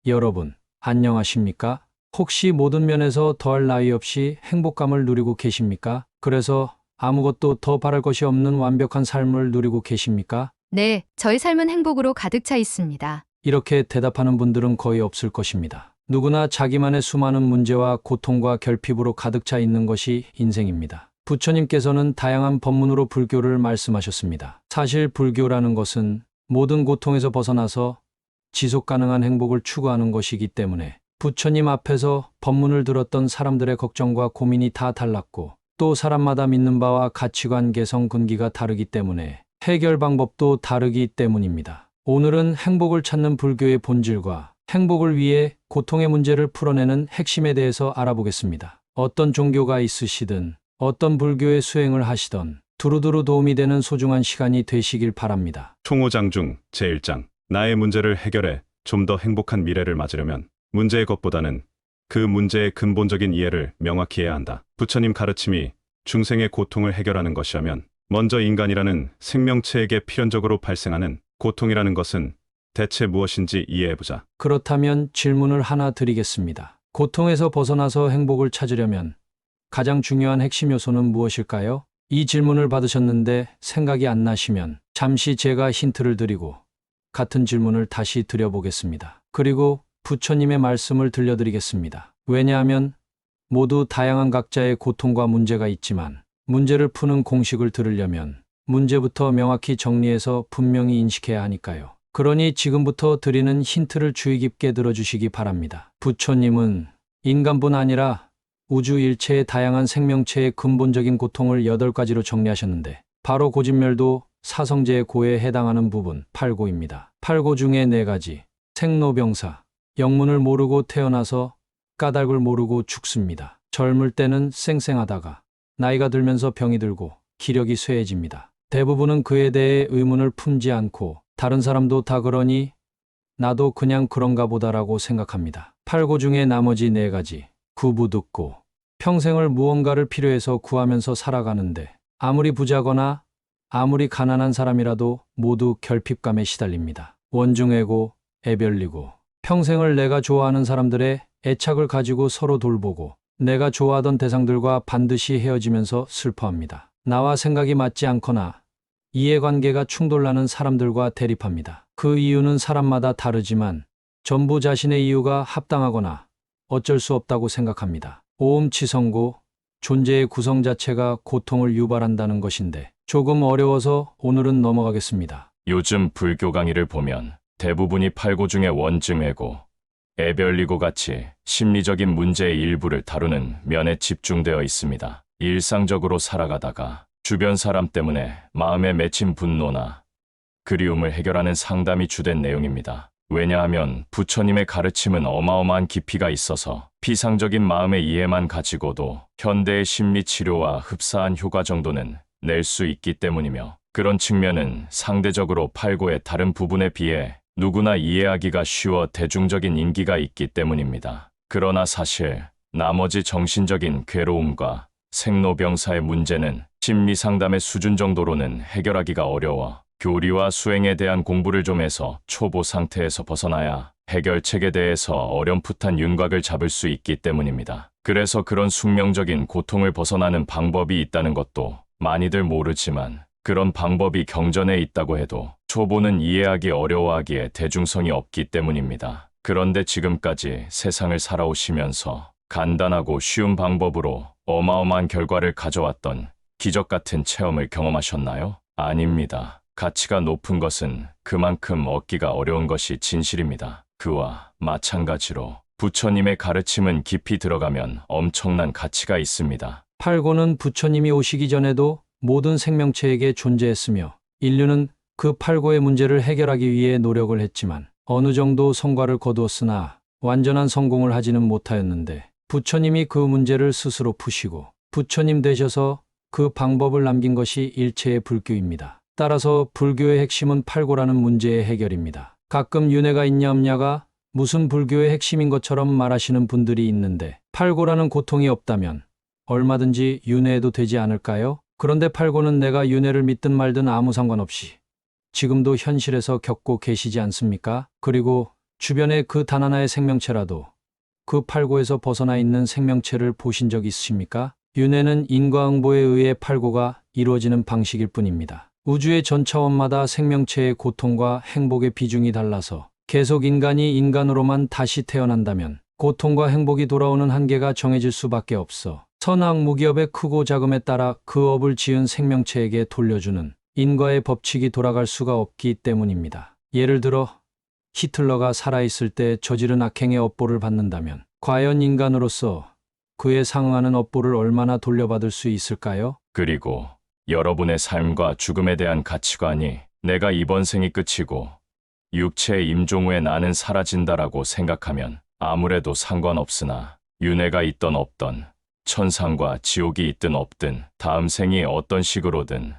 여러분, 안녕하십니까? 혹시 모든 면에서 더할 나위 없이 행복감을 누리고 계십니까? 그래서 아무것도 더 바랄 것이 없는 완벽한 삶을 누리고 계십니까? 네, 저희 삶은 행복으로 가득 차 있습니다. 이렇게 대답하는 분들은 거의 없을 것입니다. 누구나 자기만의 수많은 문제와 고통과 결핍으로 가득 차 있는 것이 인생입니다. 부처님께서는 다양한 법문으로 불교를 말씀하셨습니다. 사실 불교라는 것은 모든 고통에서 벗어나서 지속 가능한 행복을 추구하는 것이기 때문에 부처님 앞에서 법문을 들었던 사람들의 걱정과 고민이 다 달랐고 또 사람마다 믿는 바와 가치관, 개성, 근기가 다르기 때문에 해결 방법도 다르기 때문입니다. 오늘은 행복을 찾는 불교의 본질과 행복을 위해 고통의 문제를 풀어내는 핵심에 대해서 알아보겠습니다. 어떤 종교가 있으시든 어떤 불교의 수행을 하시던 두루두루 도움이 되는 소중한 시간이 되시길 바랍니다. 총호장중 제1장 나의 문제를 해결해 좀 더 행복한 미래를 맞으려면 문제의 것보다는 그 문제의 근본적인 이해를 명확히 해야 한다. 부처님 가르침이 중생의 고통을 해결하는 것이라면 먼저 인간이라는 생명체에게 필연적으로 발생하는 고통이라는 것은 대체 무엇인지 이해해보자. 그렇다면 질문을 하나 드리겠습니다. 고통에서 벗어나서 행복을 찾으려면 가장 중요한 핵심 요소는 무엇일까요? 이 질문을 받으셨는데 생각이 안 나시면 잠시 제가 힌트를 드리고 같은 질문을 다시 드려보겠습니다. 그리고 부처님의 말씀을 들려드리겠습니다. 왜냐하면 모두 다양한 각자의 고통과 문제가 있지만 문제를 푸는 공식을 들으려면 문제부터 명확히 정리해서 분명히 인식해야 하니까요. 그러니 지금부터 드리는 힌트를 주의 깊게 들어주시기 바랍니다. 부처님은 인간뿐 아니라 우주 일체의 다양한 생명체의 근본적인 고통을 8가지로 정리하셨는데 바로 고진멸도 사성제의 고에 해당하는 부분 8고입니다. 8고 중에 4가지 생로병사, 영문을 모르고 태어나서 까닭을 모르고 죽습니다. 젊을 때는 쌩쌩하다가 나이가 들면서 병이 들고 기력이 쇠해집니다. 대부분은 그에 대해 의문을 품지 않고 다른 사람도 다 그러니 나도 그냥 그런가 보다라고 생각합니다. 8고 중에 나머지 4가지 구부득고 평생을 무언가를 필요해서 구하면서 살아가는데 아무리 부자거나 아무리 가난한 사람이라도 모두 결핍감에 시달립니다. 원중애고 애별리고 평생을 내가 좋아하는 사람들의 애착을 가지고 서로 돌보고 내가 좋아하던 대상들과 반드시 헤어지면서 슬퍼합니다. 나와 생각이 맞지 않거나 이해관계가 충돌나는 사람들과 대립합니다. 그 이유는 사람마다 다르지만 전부 자신의 이유가 합당하거나 어쩔 수 없다고 생각합니다. 오음치성고, 존재의 구성 자체가 고통을 유발한다는 것인데 조금 어려워서 오늘은 넘어가겠습니다. 요즘 불교 강의를 보면 대부분이 8고 중에 원증애고, 애별리고 같이 심리적인 문제의 일부를 다루는 면에 집중되어 있습니다. 일상적으로 살아가다가 주변 사람 때문에 마음에 맺힌 분노나 그리움을 해결하는 상담이 주된 내용입니다. 왜냐하면 부처님의 가르침은 어마어마한 깊이가 있어서 피상적인 마음의 이해만 가지고도 현대의 심리치료와 흡사한 효과 정도는 낼 수 있기 때문이며 그런 측면은 상대적으로 8고의 다른 부분에 비해 누구나 이해하기가 쉬워 대중적인 인기가 있기 때문입니다. 그러나 사실 나머지 정신적인 괴로움과 생로병사의 문제는 심리상담의 수준 정도로는 해결하기가 어려워 교리와 수행에 대한 공부를 좀 해서 초보 상태에서 벗어나야 해결책에 대해서 어렴풋한 윤곽을 잡을 수 있기 때문입니다. 그래서 그런 숙명적인 고통을 벗어나는 방법이 있다는 것도 많이들 모르지만 그런 방법이 경전에 있다고 해도 초보는 이해하기 어려워하기에 대중성이 없기 때문입니다. 그런데 지금까지 세상을 살아오시면서 간단하고 쉬운 방법으로 어마어마한 결과를 가져왔던 기적 같은 체험을 경험하셨나요? 아닙니다. 가치가 높은 것은 그만큼 얻기가 어려운 것이 진실입니다. 그와 마찬가지로 부처님의 가르침은 깊이 들어가면 엄청난 가치가 있습니다. 8고는 부처님이 오시기 전에도 모든 생명체에게 존재했으며 인류는 그 8고의 문제를 해결하기 위해 노력을 했지만 어느 정도 성과를 거두었으나 완전한 성공을 하지는 못하였는데 부처님이 그 문제를 스스로 푸시고 부처님 되셔서 그 방법을 남긴 것이 일체의 불교입니다. 따라서 불교의 핵심은 8고라는 문제의 해결입니다. 가끔 윤회가 있냐 없냐가 무슨 불교의 핵심인 것처럼 말하시는 분들이 있는데 8고라는 고통이 없다면 얼마든지 윤회해도 되지 않을까요? 그런데 8고는 내가 윤회를 믿든 말든 아무 상관없이 지금도 현실에서 겪고 계시지 않습니까? 그리고 주변에 그 단 하나의 생명체라도 그 팔고에서 벗어나 있는 생명체를 보신 적 있으십니까? 윤회는 인과응보에 의해 팔고가 이루어지는 방식일 뿐입니다. 우주의 전 차원마다 생명체의 고통과 행복의 비중이 달라서 계속 인간이 인간으로만 다시 태어난다면 고통과 행복이 돌아오는 한계가 정해질 수밖에 없어 선악무기업의 크고 작음에 따라 그 업을 지은 생명체에게 돌려주는 인과의 법칙이 돌아갈 수가 없기 때문입니다. 예를 들어 히틀러가 살아있을 때 저지른 악행의 업보를 받는다면 과연 인간으로서 그에 상응하는 업보를 얼마나 돌려받을 수 있을까요? 그리고 여러분의 삶과 죽음에 대한 가치관이 내가 이번 생이 끝이고 육체의 임종 후에 나는 사라진다라고 생각하면 아무래도 상관없으나 윤회가 있던 없던 천상과 지옥이 있든 없든 다음 생이 어떤 식으로든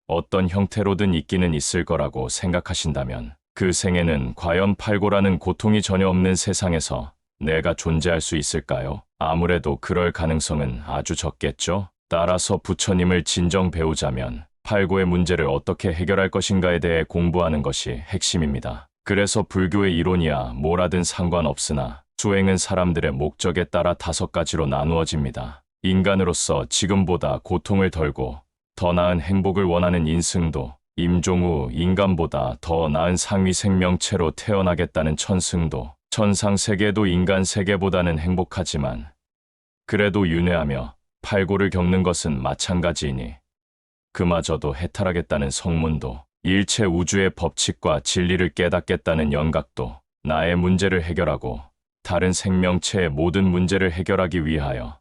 어떤 형태로든 있기는 있을 거라고 생각하신다면 그 생에는 과연 팔고라는 고통이 전혀 없는 세상에서 내가 존재할 수 있을까요? 아무래도 그럴 가능성은 아주 적겠죠? 따라서 부처님을 진정 배우자면 팔고의 문제를 어떻게 해결할 것인가에 대해 공부하는 것이 핵심입니다. 그래서 불교의 이론이야 뭐라든 상관없으나 수행은 사람들의 목적에 따라 5가지로 나누어집니다. 인간으로서 지금보다 고통을 덜고 더 나은 행복을 원하는 인승도, 임종 후 인간보다 더 나은 상위 생명체로 태어나겠다는 천승도, 천상 세계도 인간 세계보다는 행복하지만 그래도 윤회하며 팔고를 겪는 것은 마찬가지이니 그마저도 해탈하겠다는 성문도, 일체 우주의 법칙과 진리를 깨닫겠다는 영각도, 나의 문제를 해결하고 다른 생명체의 모든 문제를 해결하기 위하여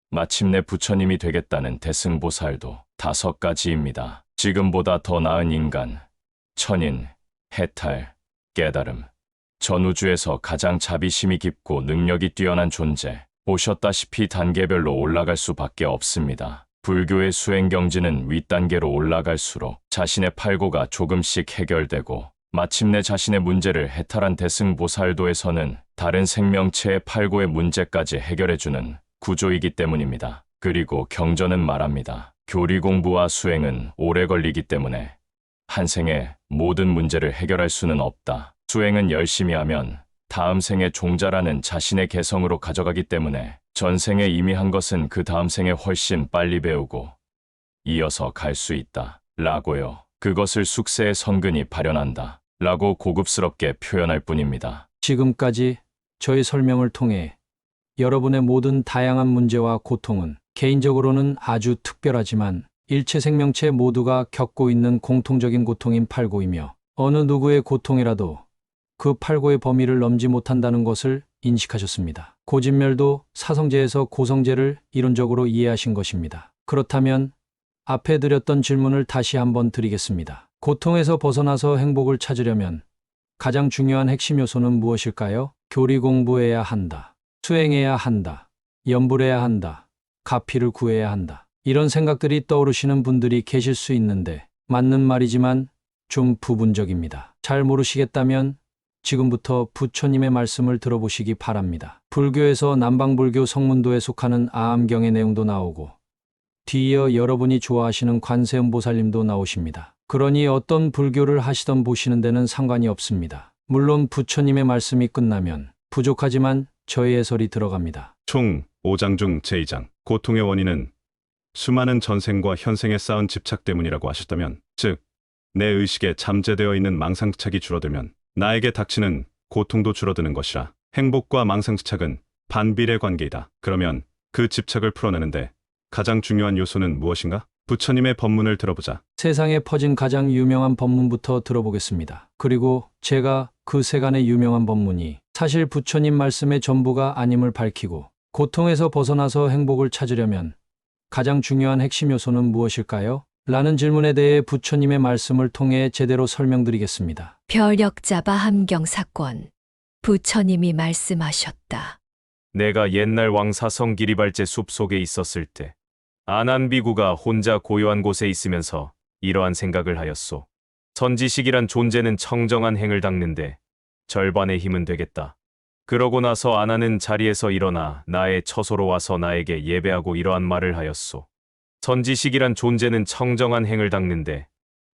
마침내 부처님이 되겠다는 대승보살도 5가지입니다. 지금보다 더 나은 인간, 천인, 해탈, 깨달음, 전우주에서 가장 자비심이 깊고 능력이 뛰어난 존재, 보셨다시피 단계별로 올라갈 수밖에 없습니다. 불교의 수행경지는 윗단계로 올라갈수록 자신의 팔고가 조금씩 해결되고 마침내 자신의 문제를 해탈한 대승보살도에서는 다른 생명체의 팔고의 문제까지 해결해주는 구조이기 때문입니다. 그리고 경전은 말합니다. 교리 공부와 수행은 오래 걸리기 때문에 한 생에 모든 문제를 해결할 수는 없다. 수행은 열심히 하면 다음 생의 종자라는 자신의 개성으로 가져가기 때문에 전생에 이미 한 것은 그 다음 생에 훨씬 빨리 배우고 이어서 갈 수 있다. 라고요. 그것을 숙세의 성근이 발현한다. 라고 고급스럽게 표현할 뿐입니다. 지금까지 저희 설명을 통해 여러분의 모든 다양한 문제와 고통은 개인적으로는 아주 특별하지만 일체 생명체 모두가 겪고 있는 공통적인 고통인 팔고이며 어느 누구의 고통이라도 그 팔고의 범위를 넘지 못한다는 것을 인식하셨습니다. 고진멸도 사성제에서 고성제를 이론적으로 이해하신 것입니다. 그렇다면 앞에 드렸던 질문을 다시 한번 드리겠습니다. 고통에서 벗어나서 행복을 찾으려면 가장 중요한 핵심 요소는 무엇일까요? 교리 공부해야 한다. 수행해야 한다. 염불해야 한다. 가피를 구해야 한다. 이런 생각들이 떠오르시는 분들이 계실 수 있는데 맞는 말이지만 좀 부분적입니다. 잘 모르시겠다면 지금부터 부처님의 말씀을 들어보시기 바랍니다. 불교에서 남방불교 성문도에 속하는 아암경의 내용도 나오고 뒤이어 여러분이 좋아하시는 관세음보살님도 나오십니다. 그러니 어떤 불교를 하시던 보시는 데는 상관이 없습니다. 물론 부처님의 말씀이 끝나면 부족하지만 저희 해설이 들어갑니다. 총 5장 중 제2장 고통의 원인은 수많은 전생과 현생에 쌓은 집착 때문이라고 하셨다면, 즉 내 의식에 잠재되어 있는 망상집착이 줄어들면 나에게 닥치는 고통도 줄어드는 것이라. 행복과 망상집착은 반비례 관계이다. 그러면 그 집착을 풀어내는데 가장 중요한 요소는 무엇인가? 부처님의 법문을 들어보자. 세상에 퍼진 가장 유명한 법문부터 들어보겠습니다. 그리고 제가 그 세간의 유명한 법문이 사실 부처님 말씀의 전부가 아님을 밝히고 고통에서 벗어나서 행복을 찾으려면 가장 중요한 핵심 요소는 무엇일까요? 라는 질문에 대해 부처님의 말씀을 통해 제대로 설명드리겠습니다. 별역자바 함경사권 부처님이 말씀하셨다. 내가 옛날 왕사성 기리발제 숲속에 있었을 때 아난비구가 혼자 고요한 곳에 있으면서 이러한 생각을 하였소. 선지식이란 존재는 청정한 행을 닦는데 절반의 힘은 되겠다. 그러고 나서 아나는 자리에서 일어나 나의 처소로 와서 나에게 예배하고 이러한 말을 하였소. 선지식이란 존재는 청정한 행을 닦는데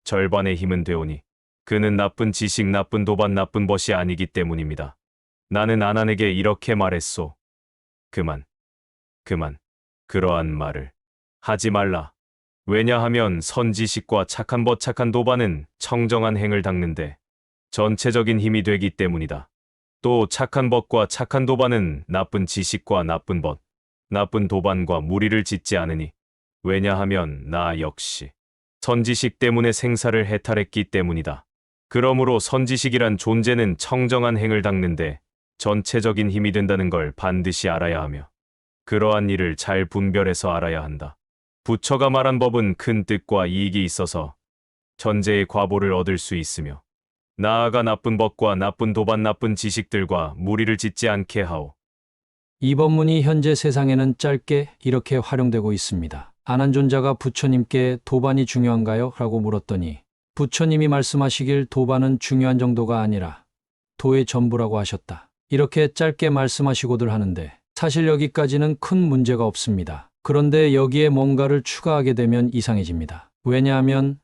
절반의 힘은 되오니 그는 나쁜 지식, 나쁜 도반, 나쁜 벗이 아니기 때문입니다. 나는 아난에게 이렇게 말했소. 그만. 그러한 말을 하지 말라. 왜냐하면 선지식과 착한 도반은 청정한 행을 닦는데 전체적인 힘이 되기 때문이다. 또 착한 법과 착한 도반은 나쁜 지식과 나쁜 법, 나쁜 도반과 무리를 짓지 않으니 왜냐하면 나 역시 선지식 때문에 생사를 해탈했기 때문이다. 그러므로 선지식이란 존재는 청정한 행을 닦는데 전체적인 힘이 된다는 걸 반드시 알아야 하며 그러한 일을 잘 분별해서 알아야 한다. 부처가 말한 법은 큰 뜻과 이익이 있어서 전제의 과보를 얻을 수 있으며 나아가 나쁜 법과 나쁜 도반 나쁜 지식들과 무리를 짓지 않게 하오. 이 법문이 현재 세상에는 짧게 이렇게 활용되고 있습니다. 아난존자가 부처님께 도반이 중요한가요? 라고 물었더니 부처님이 말씀하시길 도반은 중요한 정도가 아니라 도의 전부라고 하셨다. 이렇게 짧게 말씀하시고들 하는데 사실 여기까지는 큰 문제가 없습니다. 그런데 여기에 뭔가를 추가하게 되면 이상해집니다. 왜냐하면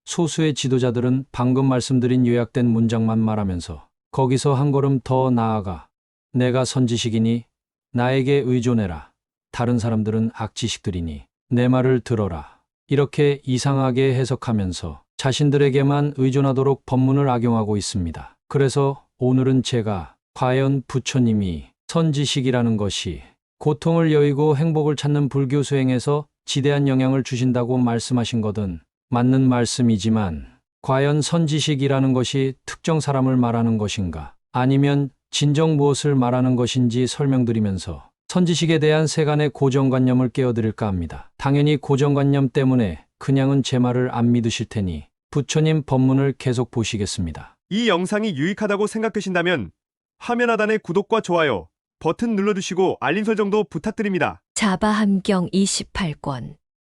소수의 지도자들은 방금 말씀드린 요약된 문장만 말하면서 거기서 한 걸음 더 나아가 내가 선지식이니 나에게 의존해라. 다른 사람들은 악지식들이니 내 말을 들어라. 이렇게 이상하게 해석하면서 자신들에게만 의존하도록 법문을 악용하고 있습니다. 그래서 오늘은 제가 과연 부처님이 선지식이라는 것이 고통을 여의고 행복을 찾는 불교 수행에서 지대한 영향을 주신다고 말씀하신 것은 맞는 말씀이지만 과연 선지식이라는 것이 특정 사람을 말하는 것인가 아니면 진정 무엇을 말하는 것인지 설명드리면서 선지식에 대한 세간의 고정관념을 깨어드릴까 합니다. 당연히 고정관념 때문에 그냥은 제 말을 안 믿으실 테니 부처님 법문을 계속 보시겠습니다. 이 영상이 유익하다고 생각되신다면 화면 하단의 구독과 좋아요 버튼 눌러주시고 알림 설정도 부탁드립니다. 자바함경 28권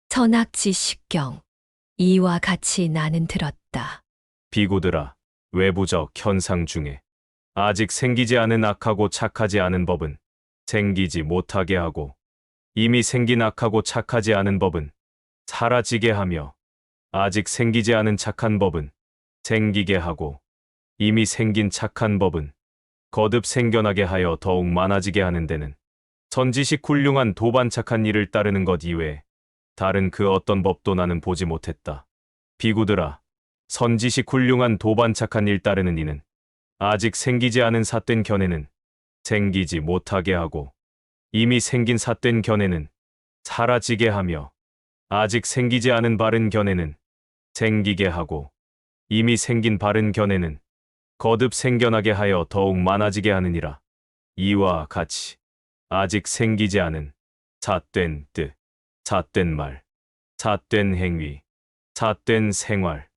선악지식경 이와 같이 나는 들었다. 비구들아, 외부적 현상 중에 아직 생기지 않은 악하고 착하지 않은 법은 생기지 못하게 하고 이미 생긴 악하고 착하지 않은 법은 사라지게 하며 아직 생기지 않은 착한 법은 생기게 하고 이미 생긴 착한 법은 거듭 생겨나게 하여 더욱 많아지게 하는 데는 선지식 훌륭한 도반 착한 일을 따르는 것 이외에 다른 그 어떤 법도 나는 보지 못했다. 비구들아, 선지식 훌륭한 도반 착한 일 따르는 이는 아직 생기지 않은 삿된 견해는 생기지 못하게 하고 이미 생긴 삿된 견해는 사라지게 하며 아직 생기지 않은 바른 견해는 생기게 하고 이미 생긴 바른 견해는 거듭 생겨나게 하여 더욱 많아지게 하느니라. 이와 같이 아직 생기지 않은 삿된 뜻, 삿된 말, 삿된 행위, 삿된 생활,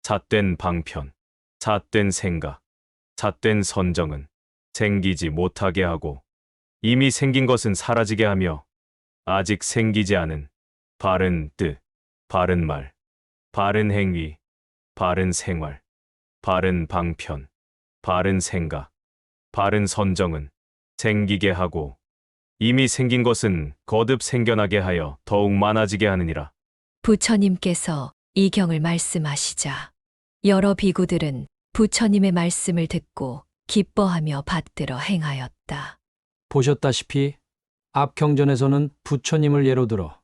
삿된 방편, 삿된 생각, 삿된 선정은 생기지 못하게 하고 이미 생긴 것은 사라지게 하며 아직 생기지 않은 바른 뜻, 바른 말, 바른 행위, 바른 생활, 바른 방편, 바른 생각, 바른 선정은 생기게 하고 이미 생긴 것은 거듭 생겨나게 하여 더욱 많아지게 하느니라. 부처님께서 이 경을 말씀하시자 여러 비구들은 부처님의 말씀을 듣고 기뻐하며 받들어 행하였다. 보셨다시피 앞 경전에서는 부처님을 예로 들어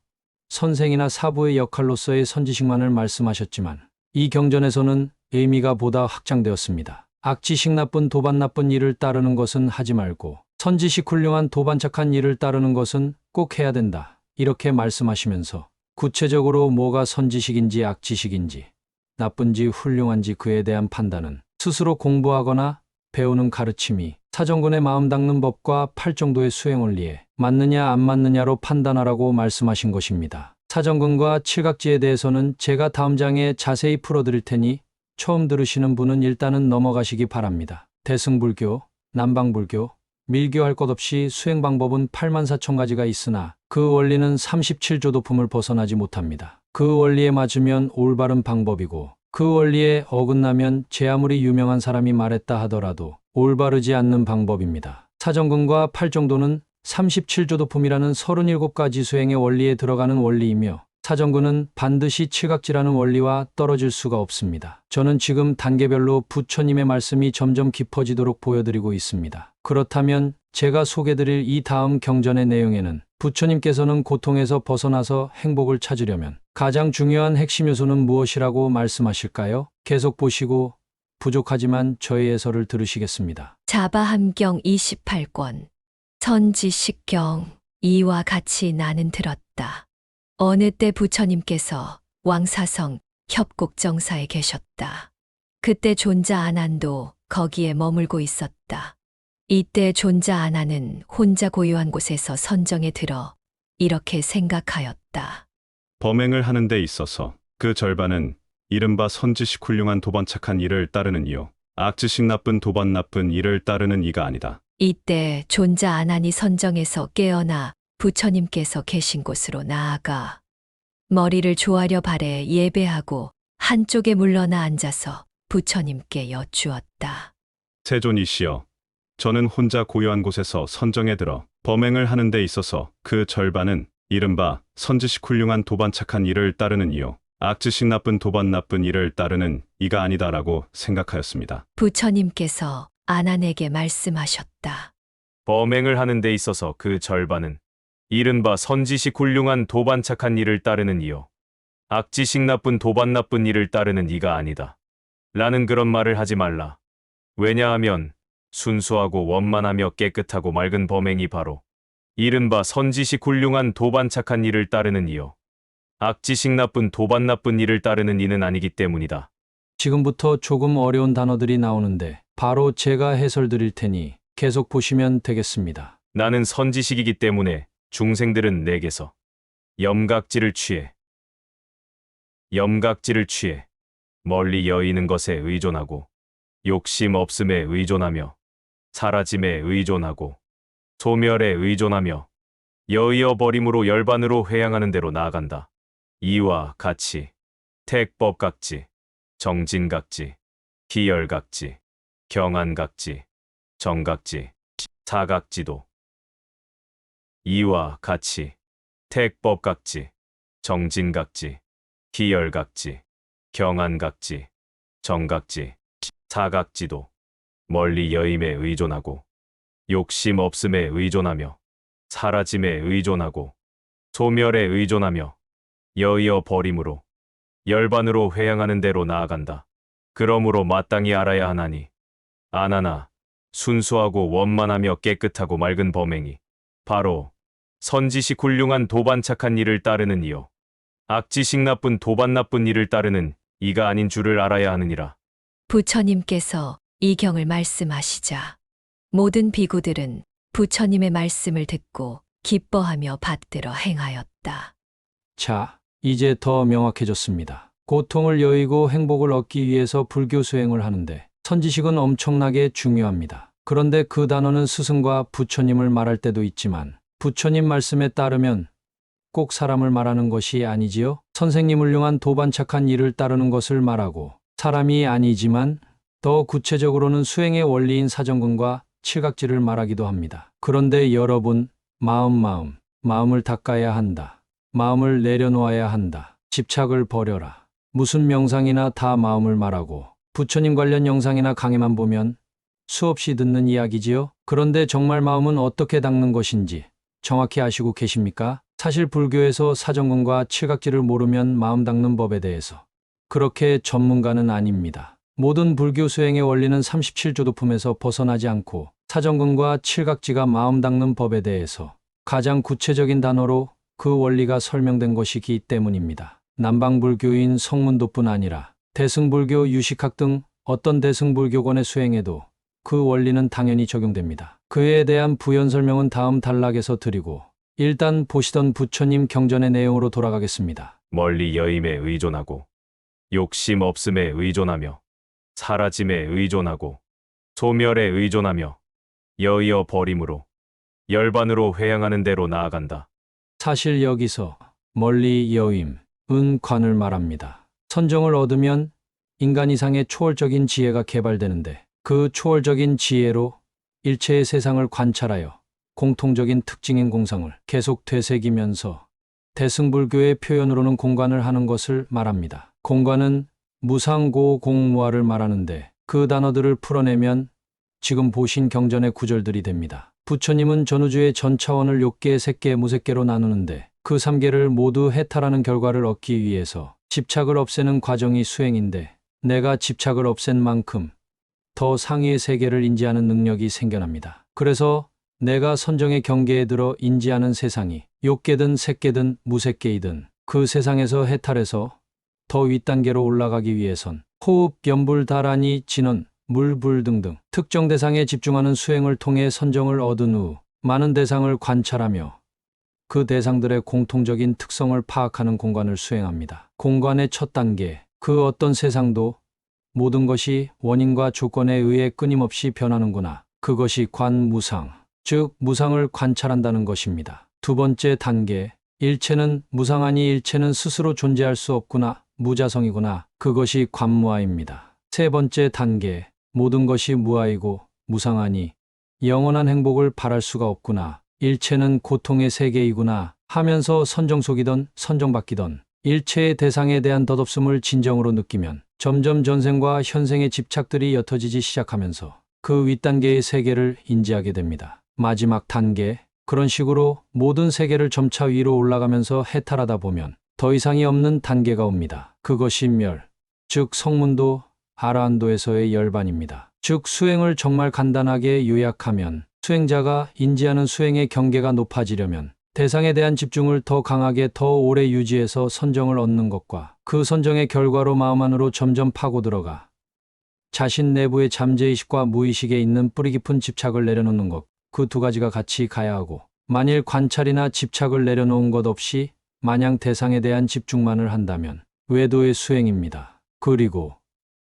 선생이나 사부의 역할로서의 선지식만을 말씀하셨지만 이 경전에서는 의미가 보다 확장되었습니다. 악지식 나쁜 도반 나쁜 일을 따르는 것은 하지 말고 선지식 훌륭한 도반 착한 일을 따르는 것은 꼭 해야 된다. 이렇게 말씀하시면서 구체적으로 뭐가 선지식인지 악지식인지 나쁜지 훌륭한지 그에 대한 판단은 스스로 공부하거나 배우는 가르침이 사정군의 마음 닦는 법과 팔정도의 수행 원리에 맞느냐 안 맞느냐로 판단하라고 말씀하신 것입니다. 사정근과 칠각지에 대해서는 제가 다음 장에 자세히 풀어드릴 테니 처음 들으시는 분은 일단은 넘어가시기 바랍니다. 대승불교, 남방불교, 밀교 할 것 없이 수행 방법은 84,000가지가 있으나 그 원리는 37조 도품을 벗어나지 못합니다. 그 원리에 맞으면 올바른 방법이고 그 원리에 어긋나면 제 아무리 유명한 사람이 말했다 하더라도 올바르지 않는 방법입니다. 사정근과 팔정도는 37조 도품이라는 37가지 수행의 원리에 들어가는 원리이며 사정근은 반드시 칠각지라는 원리와 떨어질 수가 없습니다. 저는 지금 단계별로 부처님의 말씀이 점점 깊어지도록 보여드리고 있습니다. 그렇다면 제가 소개드릴 이 다음 경전의 내용에는 부처님께서는 고통에서 벗어나서 행복을 찾으려면 가장 중요한 핵심 요소는 무엇이라고 말씀하실까요? 계속 보시고 부족하지만 저의 해설을 들으시겠습니다. 자바함경 28권 선지식경 이와 같이 나는 들었다. 어느 때 부처님께서 왕사성 협곡정사에 계셨다. 그때 존자 아난도 거기에 머물고 있었다. 이때 존자 아난은 혼자 고요한 곳에서 선정에 들어 이렇게 생각하였다. 범행을 하는 데 있어서 그 절반은 이른바 선지식 훌륭한 도반 착한 일을 따르는 이요. 악지식 나쁜 도반 나쁜 일을 따르는 이가 아니다. 이때 존자 아난이 선정에서 깨어나 부처님께서 계신 곳으로 나아가 머리를 조아려 발에 예배하고 한쪽에 물러나 앉아서 부처님께 여쭈었다. 세존이시여, 저는 혼자 고요한 곳에서 선정에 들어 범행을 하는 데 있어서 그 절반은 이른바 선지식 훌륭한 도반 착한 일을 따르는 이요. 악지식 나쁜 도반 나쁜 일을 따르는 이가 아니다라고 생각하였습니다. 부처님께서 아난에게 말씀하셨다. 범행을 하는 데 있어서 그 절반은 이른바 선지식 훌륭한 도반 착한 일을 따르는 이요. 악지식 나쁜 도반 나쁜 일을 따르는 이가 아니다. 라는 그런 말을 하지 말라. 왜냐하면 순수하고 원만하며 깨끗하고 맑은 범행이 바로 이른바 선지식 훌륭한 도반 착한 일을 따르는 이요. 악지식 나쁜 도반 나쁜 일을 따르는 이는 아니기 때문이다. 지금부터 조금 어려운 단어들이 나오는데 바로 제가 해설 드릴 테니 계속 보시면 되겠습니다. 나는 선지식이기 때문에 중생들은 내게서 염각지를 취해 멀리 여의는 것에 의존하고 욕심 없음에 의존하며 사라짐에 의존하고 소멸에 의존하며 여의어 버림으로 열반으로 회양하는 대로 나아간다. 이와 같이 택법각지, 정진각지, 기열각지, 경안각지, 정각지, 사각지도 이와 같이 택법각지, 정진각지, 기열각지, 경안각지, 정각지, 사각지도 멀리 여임에 의존하고 욕심 없음에 의존하며 사라짐에 의존하고 소멸에 의존하며 여의어 버림으로 열반으로 회양하는 대로 나아간다. 그러므로 마땅히 알아야 하나니 아나나 순수하고 원만하며 깨끗하고 맑은 범행이 바로 선지식 훌륭한 도반 착한 일을 따르는 이요. 악지식 나쁜 도반 나쁜 일을 따르는 이가 아닌 줄을 알아야 하느니라. 부처님께서 이 경을 말씀하시자 모든 비구들은 부처님의 말씀을 듣고 기뻐하며 받들어 행하였다. 자, 이제 더 명확해졌습니다. 고통을 여의고 행복을 얻기 위해서 불교 수행을 하는데 선지식은 엄청나게 중요합니다. 그런데 그 단어는 스승과 부처님을 말할 때도 있지만 부처님 말씀에 따르면 꼭 사람을 말하는 것이 아니지요. 선생님 훌륭한 도반 착한 일을 따르는 것을 말하고 사람이 아니지만 더 구체적으로는 수행의 원리인 사정근과 칠각지를 말하기도 합니다. 그런데 여러분, 마음을 닦아야 한다. 마음을 내려놓아야 한다. 집착을 버려라. 무슨 명상이나 다 마음을 말하고 부처님 관련 영상이나 강의만 보면 수없이 듣는 이야기지요. 그런데 정말 마음은 어떻게 닦는 것인지 정확히 아시고 계십니까? 사실 불교에서 사정근과 칠각지를 모르면 마음 닦는 법에 대해서 그렇게 전문가는 아닙니다. 모든 불교 수행의 원리는 37조도품에서 벗어나지 않고 사정근과 칠각지가 마음 닦는 법에 대해서 가장 구체적인 단어로 그 원리가 설명된 것이기 때문입니다. 남방불교인 성문도뿐 아니라 대승불교, 유식학 등 어떤 대승불교권의 수행에도 그 원리는 당연히 적용됩니다. 그에 대한 부연 설명은 다음 단락에서 드리고 일단 보시던 부처님 경전의 내용으로 돌아가겠습니다. 멀리 여임에 의존하고 욕심 없음에 의존하며 사라짐에 의존하고 소멸에 의존하며 여의어 버림으로 열반으로 회양하는 대로 나아간다. 사실 여기서 멀리 여임, 관을 말합니다. 선정을 얻으면 인간 이상의 초월적인 지혜가 개발되는데 그 초월적인 지혜로 일체의 세상을 관찰하여 공통적인 특징인 공상을 계속 되새기면서 대승불교의 표현으로는 공관을 하는 것을 말합니다. 공관은 무상고공무화를 말하는데 그 단어들을 풀어내면 지금 보신 경전의 구절들이 됩니다. 부처님은 전우주의 전차원을 6개, 3개, 무색개로 나누는데 그 3개를 모두 해탈하는 결과를 얻기 위해서 집착을 없애는 과정이 수행인데 내가 집착을 없앤 만큼 더 상위의 세계를 인지하는 능력이 생겨납니다. 그래서 내가 선정의 경계에 들어 인지하는 세상이 6개든 3개든 무색개이든 그 세상에서 해탈해서 더 윗단계로 올라가기 위해선 호흡, 염불, 다라니, 진원, 물, 불 등등 특정 대상에 집중하는 수행을 통해 선정을 얻은 후 많은 대상을 관찰하며 그 대상들의 공통적인 특성을 파악하는 공관을 수행합니다. 공관의 첫 단계, 그 어떤 세상도 모든 것이 원인과 조건에 의해 끊임없이 변하는구나. 그것이 관무상, 즉 무상을 관찰한다는 것입니다. 두 번째 단계, 일체는 무상하니 일체는 스스로 존재할 수 없구나. 무자성이구나. 그것이 관무아입니다. 세 번째 단계, 모든 것이 무아이고 무상하니 영원한 행복을 바랄 수가 없구나. 일체는 고통의 세계이구나 하면서 선정속이던 선정받기던 일체의 대상에 대한 덧없음을 진정으로 느끼면 점점 전생과 현생의 집착들이 옅어지기 시작하면서 그 윗단계의 세계를 인지하게 됩니다. 마지막 단계, 그런 식으로 모든 세계를 점차 위로 올라가면서 해탈하다 보면 더 이상이 없는 단계가 옵니다. 그것이 멸, 즉 성문도 아라한도에서의 열반입니다. 즉 수행을 정말 간단하게 요약하면 수행자가 인지하는 수행의 경계가 높아지려면 대상에 대한 집중을 더 강하게 더 오래 유지해서 선정을 얻는 것과 그 선정의 결과로 마음 안으로 점점 파고 들어가 자신 내부의 잠재의식과 무의식에 있는 뿌리 깊은 집착을 내려놓는 것, 그 두 가지가 같이 가야 하고 만일 관찰이나 집착을 내려놓은 것 없이 마냥 대상에 대한 집중만을 한다면 외도의 수행입니다. 그리고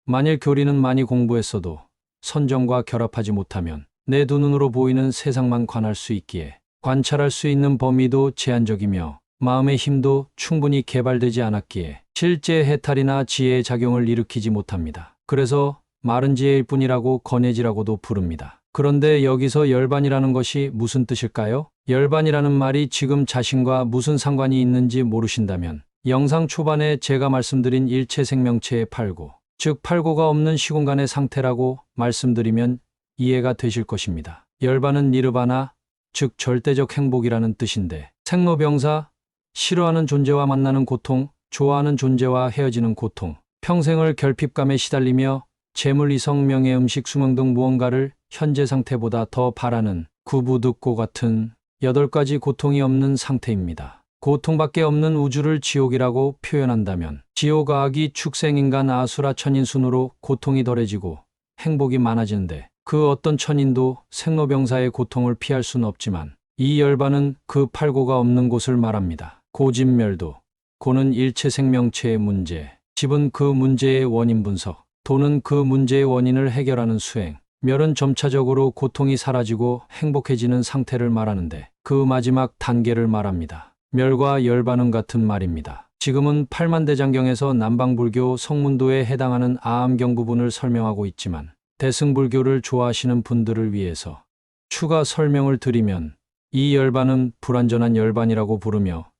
만일 교리는 많이 공부했어도 선정과 결합하지 못하면 내 두 눈으로 보이는 세상만 관할 수 있기에 관찰할 수 있는 범위도 제한적이며 마음의 힘도 충분히 개발되지 않았기에 실제 해탈이나 지혜의 작용을 일으키지 못합니다. 그래서 마른 지혜일 뿐이라고 건해지라고도 부릅니다. 그런데 여기서 열반이라는 것이 무슨 뜻일까요? 열반이라는 말이 지금 자신과 무슨 상관이 있는지 모르신다면 영상 초반에 제가 말씀드린 일체 생명체의 팔고, 즉 팔고가 없는 시공간의 상태라고 말씀드리면 이해가 되실 것입니다. 열반은 니르바나, 즉 절대적 행복이라는 뜻인데 생로병사, 싫어하는 존재와 만나는 고통, 좋아하는 존재와 헤어지는 고통, 평생을 결핍감에 시달리며 재물, 이성, 명예, 음식, 수명 등 무언가를 현재 상태보다 더 바라는 구부득고 같은 8가지 고통이 없는 상태입니다. 고통밖에 없는 우주를 지옥이라고 표현한다면 지옥, 아기, 축생, 인간, 아수라, 천인 순으로 고통이 덜해지고 행복이 많아지는데 그 어떤 천인도 생로병사의 고통을 피할 수는 없지만 이 열반은 그 팔고가 없는 곳을 말합니다. 고집멸도, 고는 일체 생명체의 문제, 집은 그 문제의 원인 분석, 도는 그 문제의 원인을 해결하는 수행, 멸은 점차적으로 고통이 사라지고 행복해지는 상태를 말하는데 그 마지막 단계를 말합니다. 멸과 열반은 같은 말입니다. 지금은 팔만대장경에서 남방불교 성문도에 해당하는 아암경 부분을 설명하고 있지만 대승불교를 좋아하시는 분들을 위해서 추가 설명을 드리면 이 열반은 불완전한 열반이라고 부르며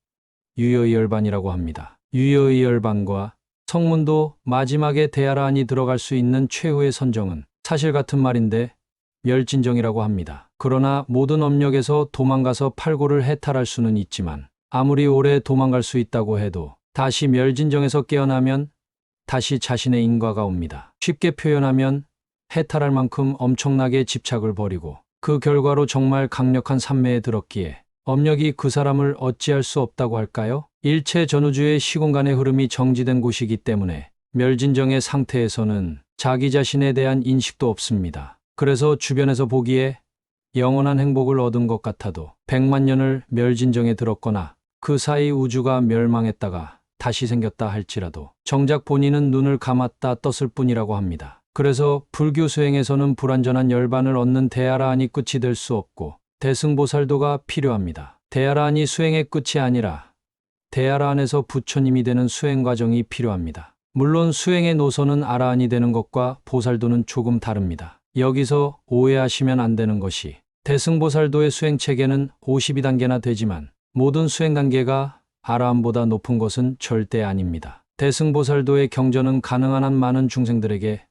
유여의 열반이라고 합니다. 유여의 열반과 성문도 마지막에 대야라 안이 들어갈 수 있는 최후의 선정은 사실 같은 말인데 멸진정이라고 합니다. 그러나 모든 업력에서 도망가서 팔고를 해탈할 수는 있지만 아무리 오래 도망갈 수 있다고 해도 다시 멸진정에서 깨어나면 다시 자신의 인과가 옵니다. 쉽게 표현하면 해탈할 만큼 엄청나게 집착을 버리고 그 결과로 정말 강력한 산매에 들었기에 업력이 그 사람을 어찌할 수 없다고 할까요? 일체 전우주의 시공간의 흐름이 정지된 곳이기 때문에 멸진정의 상태에서는 자기 자신에 대한 인식도 없습니다. 그래서 주변에서 보기에 영원한 행복을 얻은 것 같아도 100만 년을 멸진정에 들었거나 그 사이 우주가 멸망했다가 다시 생겼다 할지라도 정작 본인은 눈을 감았다 떴을 뿐이라고 합니다. 그래서 불교 수행에서는 불완전한 열반을 얻는 대야라안이 끝이 될 수 없고 대승보살도가 필요합니다. 대야라안이 수행의 끝이 아니라 대야라안에서 부처님이 되는 수행 과정이 필요합니다. 물론 수행의 노선은 아라한이 되는 것과 보살도는 조금 다릅니다. 여기서 오해하시면 안 되는 것이 대승보살도의 수행 체계는 52단계나 되지만 모든 수행 단계가 아라함보다 높은 것은 절대 아닙니다. 대승보살도의 경전은 가능한 한 많은 중생들에게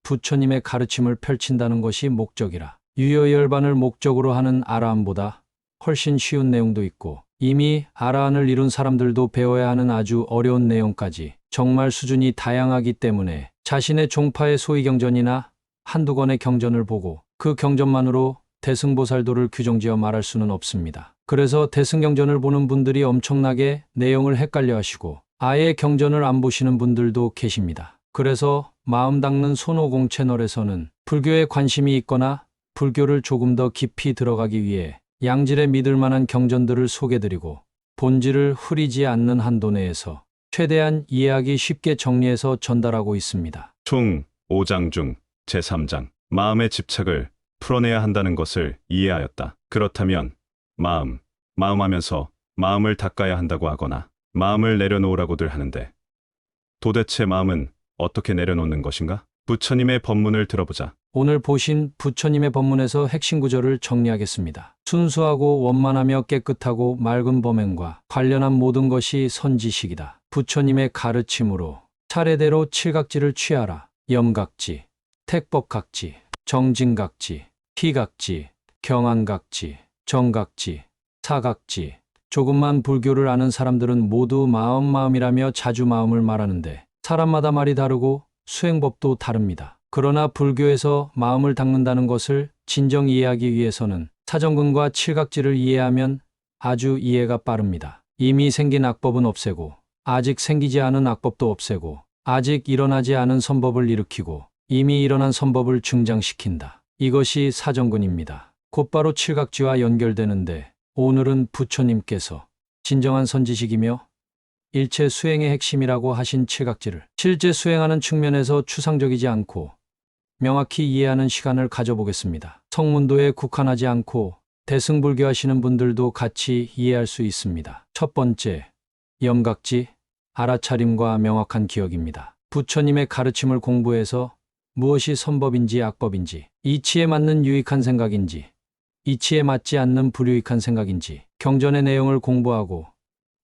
부처님의 가르침을 펼친다는 것이 목적이라 유효열반을 목적으로 하는 아라함보다 훨씬 쉬운 내용도 있고 이미 아라한을 이룬 사람들도 배워야 하는 아주 어려운 내용까지 정말 수준이 다양하기 때문에 자신의 종파의 소위경전이나 한두 권의 경전을 보고 그 경전만으로 대승보살도를 규정지어 말할 수는 없습니다. 그래서 대승경전을 보는 분들이 엄청나게 내용을 헷갈려 하시고 아예 경전을 안 보시는 분들도 계십니다. 그래서 마음 닦는 손오공 채널에서는 불교에 관심이 있거나 불교를 조금 더 깊이 들어가기 위해 양질의 믿을 만한 경전들을 소개드리고 본질을 흐리지 않는 한도 내에서 최대한 이해하기 쉽게 정리해서 전달하고 있습니다. 총 5장 중 제3장 마음의 집착을 풀어내야 한다는 것을 이해하였다. 그렇다면 마음하면서 마음을 닦아야 한다고 하거나 마음을 내려놓으라고들 하는데 도대체 마음은 어떻게 내려놓는 것인가? 부처님의 법문을 들어보자. 오늘 보신 부처님의 법문에서 핵심 구절을 정리하겠습니다. 순수하고 원만하며 깨끗하고 맑은 범행과 관련한 모든 것이 선지식이다. 부처님의 가르침으로 차례대로 칠각지를 취하라. 염각지, 택법각지, 정진각지, 희각지, 경안각지, 정각지, 사각지. 조금만 불교를 아는 사람들은 모두 마음이라며 자주 마음을 말하는데 사람마다 말이 다르고 수행법도 다릅니다. 그러나 불교에서 마음을 닦는다는 것을 진정 이해하기 위해서는 사정근과 칠각지를 이해하면 아주 이해가 빠릅니다. 이미 생긴 악법은 없애고 아직 생기지 않은 악법도 없애고 아직 일어나지 않은 선법을 일으키고 이미 일어난 선법을 중장시킨다. 이것이 사정근입니다. 곧바로 칠각지와 연결되는데 오늘은 부처님께서 진정한 선지식이며 일체 수행의 핵심이라고 하신 칠각지를 실제 수행하는 측면에서 추상적이지 않고 명확히 이해하는 시간을 가져보겠습니다. 성문도에 국한하지 않고 대승불교 하시는 분들도 같이 이해할 수 있습니다. 첫 번째, 염각지, 알아차림과 명확한 기억입니다. 부처님의 가르침을 공부해서 무엇이 선법인지 악법인지, 이치에 맞는 유익한 생각인지, 이치에 맞지 않는 불유익한 생각인지 경전의 내용을 공부하고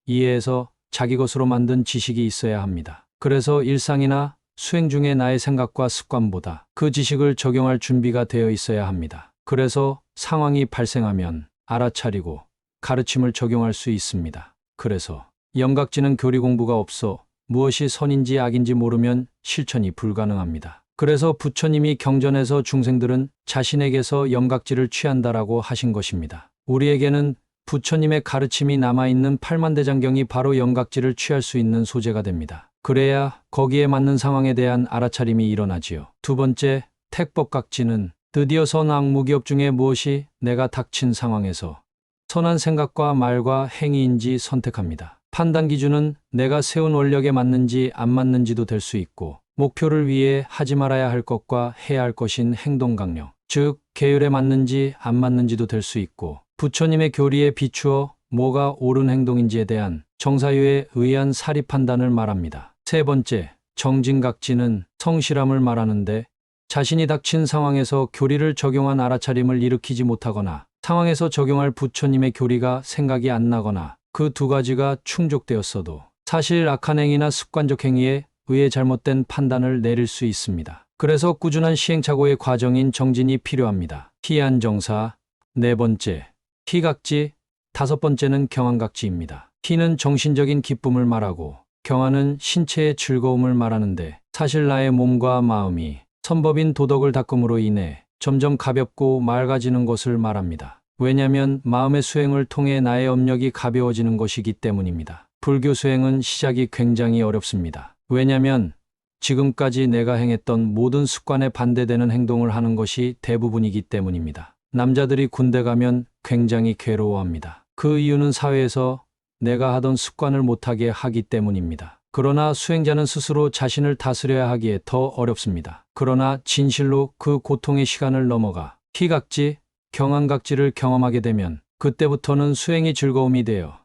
이해해서 자기 것으로 만든 지식이 있어야 합니다. 그래서 일상이나 수행 중에 나의 생각과 습관보다 그 지식을 적용할 준비가 되어 있어야 합니다. 그래서 상황이 발생하면 알아차리고 가르침을 적용할 수 있습니다. 그래서 염각지는 교리 공부가 없어 무엇이 선인지 악인지 모르면 실천이 불가능합니다. 그래서 부처님이 경전에서 중생들은 자신에게서 염각지를 취한다라고 하신 것입니다. 우리에게는 부처님의 가르침이 남아있는 팔만대장경이 바로 염각지를 취할 수 있는 소재가 됩니다. 그래야 거기에 맞는 상황에 대한 알아차림이 일어나지요. 두 번째, 택법각지는 드디어 선악무기업 중에 무엇이 내가 닥친 상황에서 선한 생각과 말과 행위인지 선택합니다. 판단 기준은 내가 세운 원력에 맞는지 안 맞는지도 될 수 있고 목표를 위해 하지 말아야 할 것과 해야 할 것인 행동 강령, 즉 계율에 맞는지 안 맞는지도 될 수 있고 부처님의 교리에 비추어 뭐가 옳은 행동인지에 대한 정사유에 의한 사리 판단을 말합니다. 세 번째, 정진각지는 성실함을 말하는데 자신이 닥친 상황에서 교리를 적용한 알아차림을 일으키지 못하거나 상황에서 적용할 부처님의 교리가 생각이 안 나거나 그 두 가지가 충족되었어도 사실 악한 행위나 습관적 행위에 의해 잘못된 판단을 내릴 수 있습니다. 그래서 꾸준한 시행착오의 과정인 정진이 필요합니다. 희안정사. 네 번째, 희각지. 다섯 번째는 경안각지입니다. 희는 정신적인 기쁨을 말하고 경안은 신체의 즐거움을 말하는데 사실 나의 몸과 마음이 선법인 도덕을 닦음으로 인해 점점 가볍고 맑아지는 것을 말합니다. 왜냐하면 마음의 수행을 통해 나의 업력이 가벼워지는 것이기 때문입니다. 불교 수행은 시작이 굉장히 어렵습니다. 왜냐하면 지금까지 내가 행했던 모든 습관에 반대되는 행동을 하는 것이 대부분이기 때문입니다. 남자들이 군대 가면 굉장히 괴로워합니다. 그 이유는 사회에서 내가 하던 습관을 못하게 하기 때문입니다. 그러나 수행자는 스스로 자신을 다스려야 하기에 더 어렵습니다. 그러나 진실로 그 고통의 시간을 넘어가 희각지, 경안각지를 경험하게 되면 그때부터는 수행이 즐거움이 되어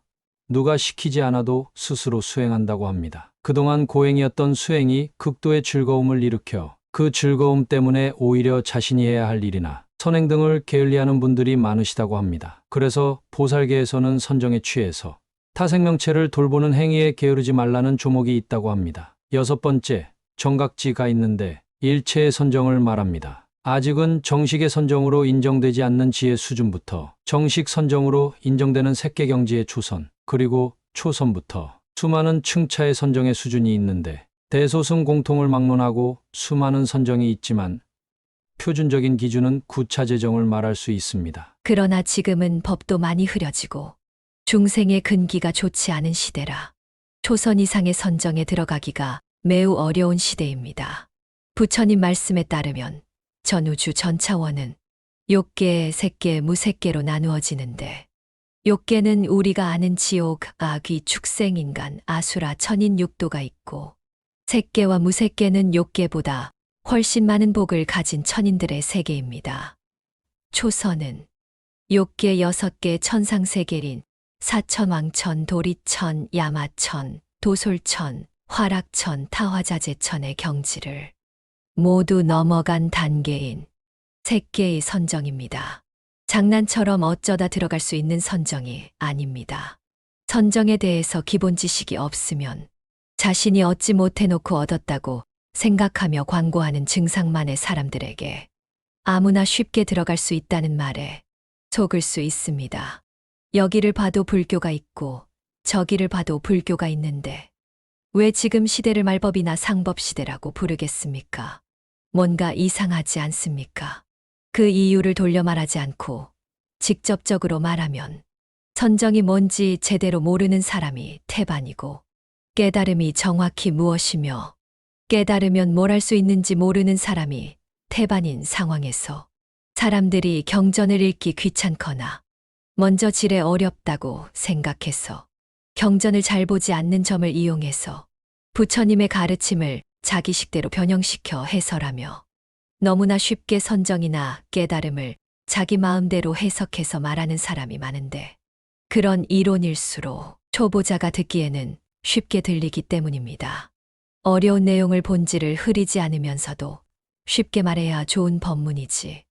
누가 시키지 않아도 스스로 수행한다고 합니다. 그동안 고행이었던 수행이 극도의 즐거움을 일으켜 그 즐거움 때문에 오히려 자신이 해야 할 일이나 선행 등을 게을리하는 분들이 많으시다고 합니다. 그래서 보살계에서는 선정에 취해서 타 생명체를 돌보는 행위에 게으르지 말라는 조목이 있다고 합니다. 6번째, 정각지가 있는데 일체의 선정을 말합니다. 아직은 정식의 선정으로 인정되지 않는 지의 수준부터 정식 선정으로 인정되는 색계경지의 초선, 그리고 초선부터 수많은 층차의 선정의 수준이 있는데 대소승 공통을 막론하고 수많은 선정이 있지만 표준적인 기준은 구차 제정을 말할 수 있습니다. 그러나 지금은 법도 많이 흐려지고 중생의 근기가 좋지 않은 시대라 초선 이상의 선정에 들어가기가 매우 어려운 시대입니다. 부처님 말씀에 따르면 전우주 전차원은 욕계, 색계, 무색계로 나누어지는데 욕계는 우리가 아는 지옥, 악귀, 축생, 인간, 아수라, 천인, 육도가 있고 색계와 무색계는 욕계보다 훨씬 많은 복을 가진 천인들의 세계입니다. 초선은 욕계 6개 천상세계인 사천왕천, 도리천, 야마천, 도솔천, 화락천, 타화자재천의 경지를 모두 넘어간 단계인 색계의 선정입니다. 장난처럼 어쩌다 들어갈 수 있는 선정이 아닙니다. 선정에 대해서 기본 지식이 없으면 자신이 얻지 못해놓고 얻었다고 생각하며 광고하는 증상만의 사람들에게 아무나 쉽게 들어갈 수 있다는 말에 속을 수 있습니다. 여기를 봐도 불교가 있고 저기를 봐도 불교가 있는데 왜 지금 시대를 말법이나 상법시대라고 부르겠습니까? 뭔가 이상하지 않습니까? 그 이유를 돌려 말하지 않고 직접적으로 말하면 선정이 뭔지 제대로 모르는 사람이 태반이고 깨달음이 정확히 무엇이며 깨달으면 뭘 할 수 있는지 모르는 사람이 태반인 상황에서 사람들이 경전을 읽기 귀찮거나 먼저 지레 어렵다고 생각해서 경전을 잘 보지 않는 점을 이용해서 부처님의 가르침을 자기식대로 변형시켜 해설하며 너무나 쉽게 선정이나 깨달음을 자기 마음대로 해석해서 말하는 사람이 많은데 그런 이론일수록 초보자가 듣기에는 쉽게 들리기 때문입니다. 어려운 내용을 본질을 흐리지 않으면서도 쉽게 말해야 좋은 법문이지.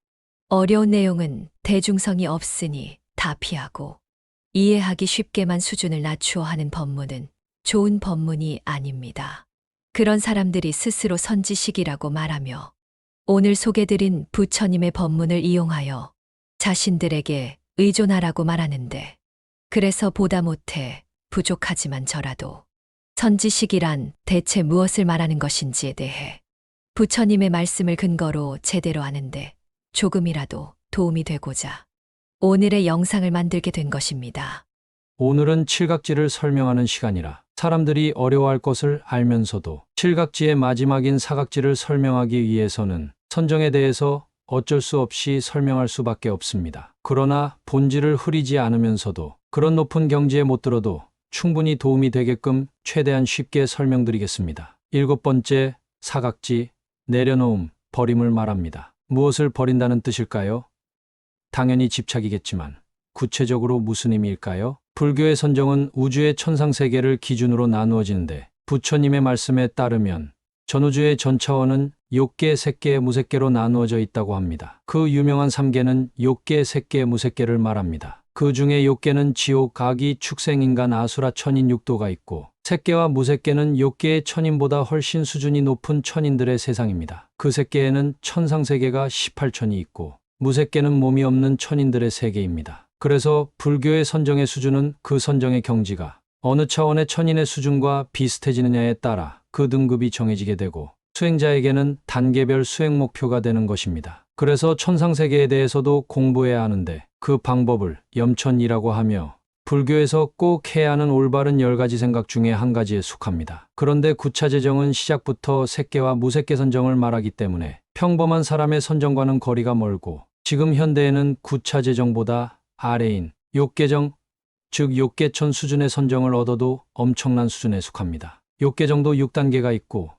어려운 내용은 대중성이 없으니 다 피하고 이해하기 쉽게만 수준을 낮추어 하는 법문은 좋은 법문이 아닙니다. 그런 사람들이 스스로 선지식이라고 말하며 오늘 소개드린 부처님의 법문을 이용하여 자신들에게 의존하라고 말하는데 그래서 보다 못해 부족하지만 저라도 선지식이란 대체 무엇을 말하는 것인지에 대해 부처님의 말씀을 근거로 제대로 아는데 조금이라도 도움이 되고자 오늘의 영상을 만들게 된 것입니다. 오늘은 칠각지를 설명하는 시간이라 사람들이 어려워할 것을 알면서도 칠각지의 마지막인 사각지를 설명하기 위해서는 선정에 대해서 어쩔 수 없이 설명할 수밖에 없습니다. 그러나 본질을 흐리지 않으면서도 그런 높은 경지에 못 들어도 충분히 도움이 되게끔 최대한 쉽게 설명드리겠습니다. 7번째, 사각지, 내려놓음, 버림을 말합니다. 무엇을 버린다는 뜻일까요? 당연히 집착이겠지만 구체적으로 무슨 의미일까요? 불교의 선정은 우주의 천상세계를 기준으로 나누어지는데 부처님의 말씀에 따르면 전우주의 전차원은 욕계, 색계, 무색계로 나누어져 있다고 합니다. 그 유명한 3계는 욕계, 색계, 무색계를 말합니다. 그 중에 욕계는 지옥, 악귀, 축생, 인간, 아수라, 천인, 육도가 있고 색계와 무색계는 욕계의 천인보다 훨씬 수준이 높은 천인들의 세상입니다. 그 색계에는 천상세계가 18천이 있고 무색계는 몸이 없는 천인들의 세계입니다. 그래서 불교의 선정의 수준은 그 선정의 경지가 어느 차원의 천인의 수준과 비슷해지느냐에 따라 그 등급이 정해지게 되고 수행자에게는 단계별 수행 목표가 되는 것입니다. 그래서 천상세계에 대해서도 공부해야 하는데 그 방법을 염천이라고 하며 불교에서 꼭 해야 하는 올바른 10가지 생각 중에 한 가지에 속합니다. 그런데 구차제정은 시작부터 색계와 무색계 선정을 말하기 때문에 평범한 사람의 선정과는 거리가 멀고 지금 현대에는 구차제정보다 아래인 욕계정, 즉 욕계천 수준의 선정을 얻어도 엄청난 수준에 속합니다. 욕계정도 6단계가 있고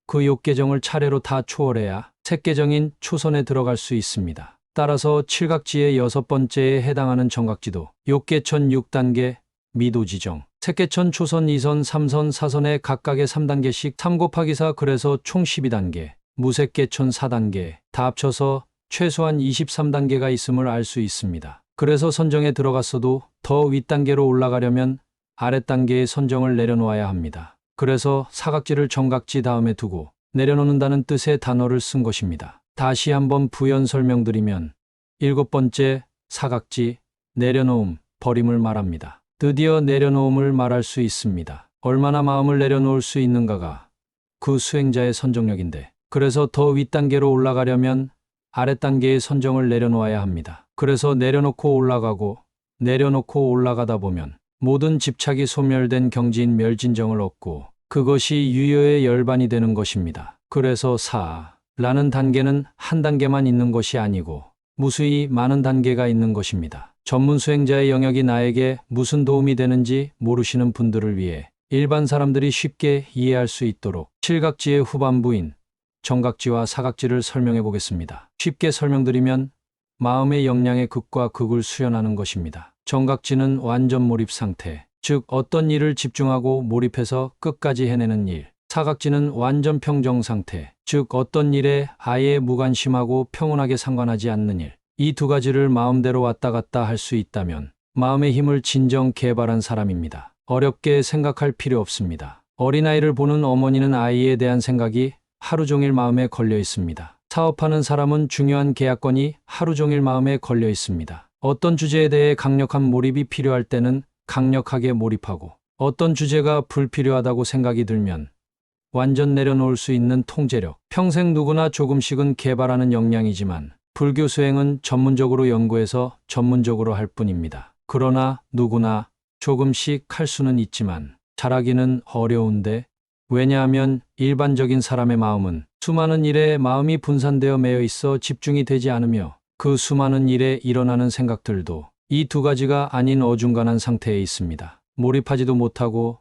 그 욕계정을 차례로 다 초월해야 색계정인 초선에 들어갈 수 있습니다. 따라서 칠각지의 6번째에 해당하는 정각지도 욕계천 6단계, 미도지정, 색계천 초선 2선, 3선, 4선의 각각의 3단계씩 3곱하기4 그래서 총 12단계, 무색계천 4단계, 다 합쳐서 최소한 23단계가 있음을 알 수 있습니다. 그래서 선정에 들어갔어도 더 윗단계로 올라가려면 아랫단계의 선정을 내려놓아야 합니다. 그래서 사각지를 정각지 다음에 두고 내려놓는다는 뜻의 단어를 쓴 것입니다. 다시 한번 부연 설명드리면 7번째 사각지, 내려놓음, 버림을 말합니다. 드디어 내려놓음을 말할 수 있습니다. 얼마나 마음을 내려놓을 수 있는가가 그 수행자의 선정력인데, 그래서 더 윗단계로 올라가려면 아랫단계의 선정을 내려놓아야 합니다. 그래서 내려놓고 올라가고 내려놓고 올라가다 보면 모든 집착이 소멸된 경지인 멸진정을 얻고 그것이 유효의 열반이 되는 것입니다. 그래서 사라는 단계는 한 단계만 있는 것이 아니고 무수히 많은 단계가 있는 것입니다. 전문 수행자의 영역이 나에게 무슨 도움이 되는지 모르시는 분들을 위해 일반 사람들이 쉽게 이해할 수 있도록 칠각지의 후반부인 정각지와 사각지를 설명해 보겠습니다. 쉽게 설명드리면 마음의 역량의 극과 극을 수련하는 것입니다. 정각지는 완전 몰입 상태, 즉 어떤 일을 집중하고 몰입해서 끝까지 해내는 일. 사각지는 완전 평정 상태, 즉 어떤 일에 아예 무관심하고 평온하게 상관하지 않는 일. 이 두 가지를 마음대로 왔다 갔다 할 수 있다면 마음의 힘을 진정 개발한 사람입니다. 어렵게 생각할 필요 없습니다. 어린아이를 보는 어머니는 아이에 대한 생각이 하루 종일 마음에 걸려 있습니다. 사업하는 사람은 중요한 계약건이 하루 종일 마음에 걸려 있습니다. 어떤 주제에 대해 강력한 몰입이 필요할 때는 강력하게 몰입하고, 어떤 주제가 불필요하다고 생각이 들면 완전 내려놓을 수 있는 통제력. 평생 누구나 조금씩은 개발하는 역량이지만 불교 수행은 전문적으로 연구해서 전문적으로 할 뿐입니다. 그러나 누구나 조금씩 할 수는 있지만 잘하기는 어려운데, 왜냐하면 일반적인 사람의 마음은 수많은 일에 마음이 분산되어 매여 있어 집중이 되지 않으며 그 수많은 일에 일어나는 생각들도 이 두 가지가 아닌 어중간한 상태에 있습니다. 몰입하지도 못하고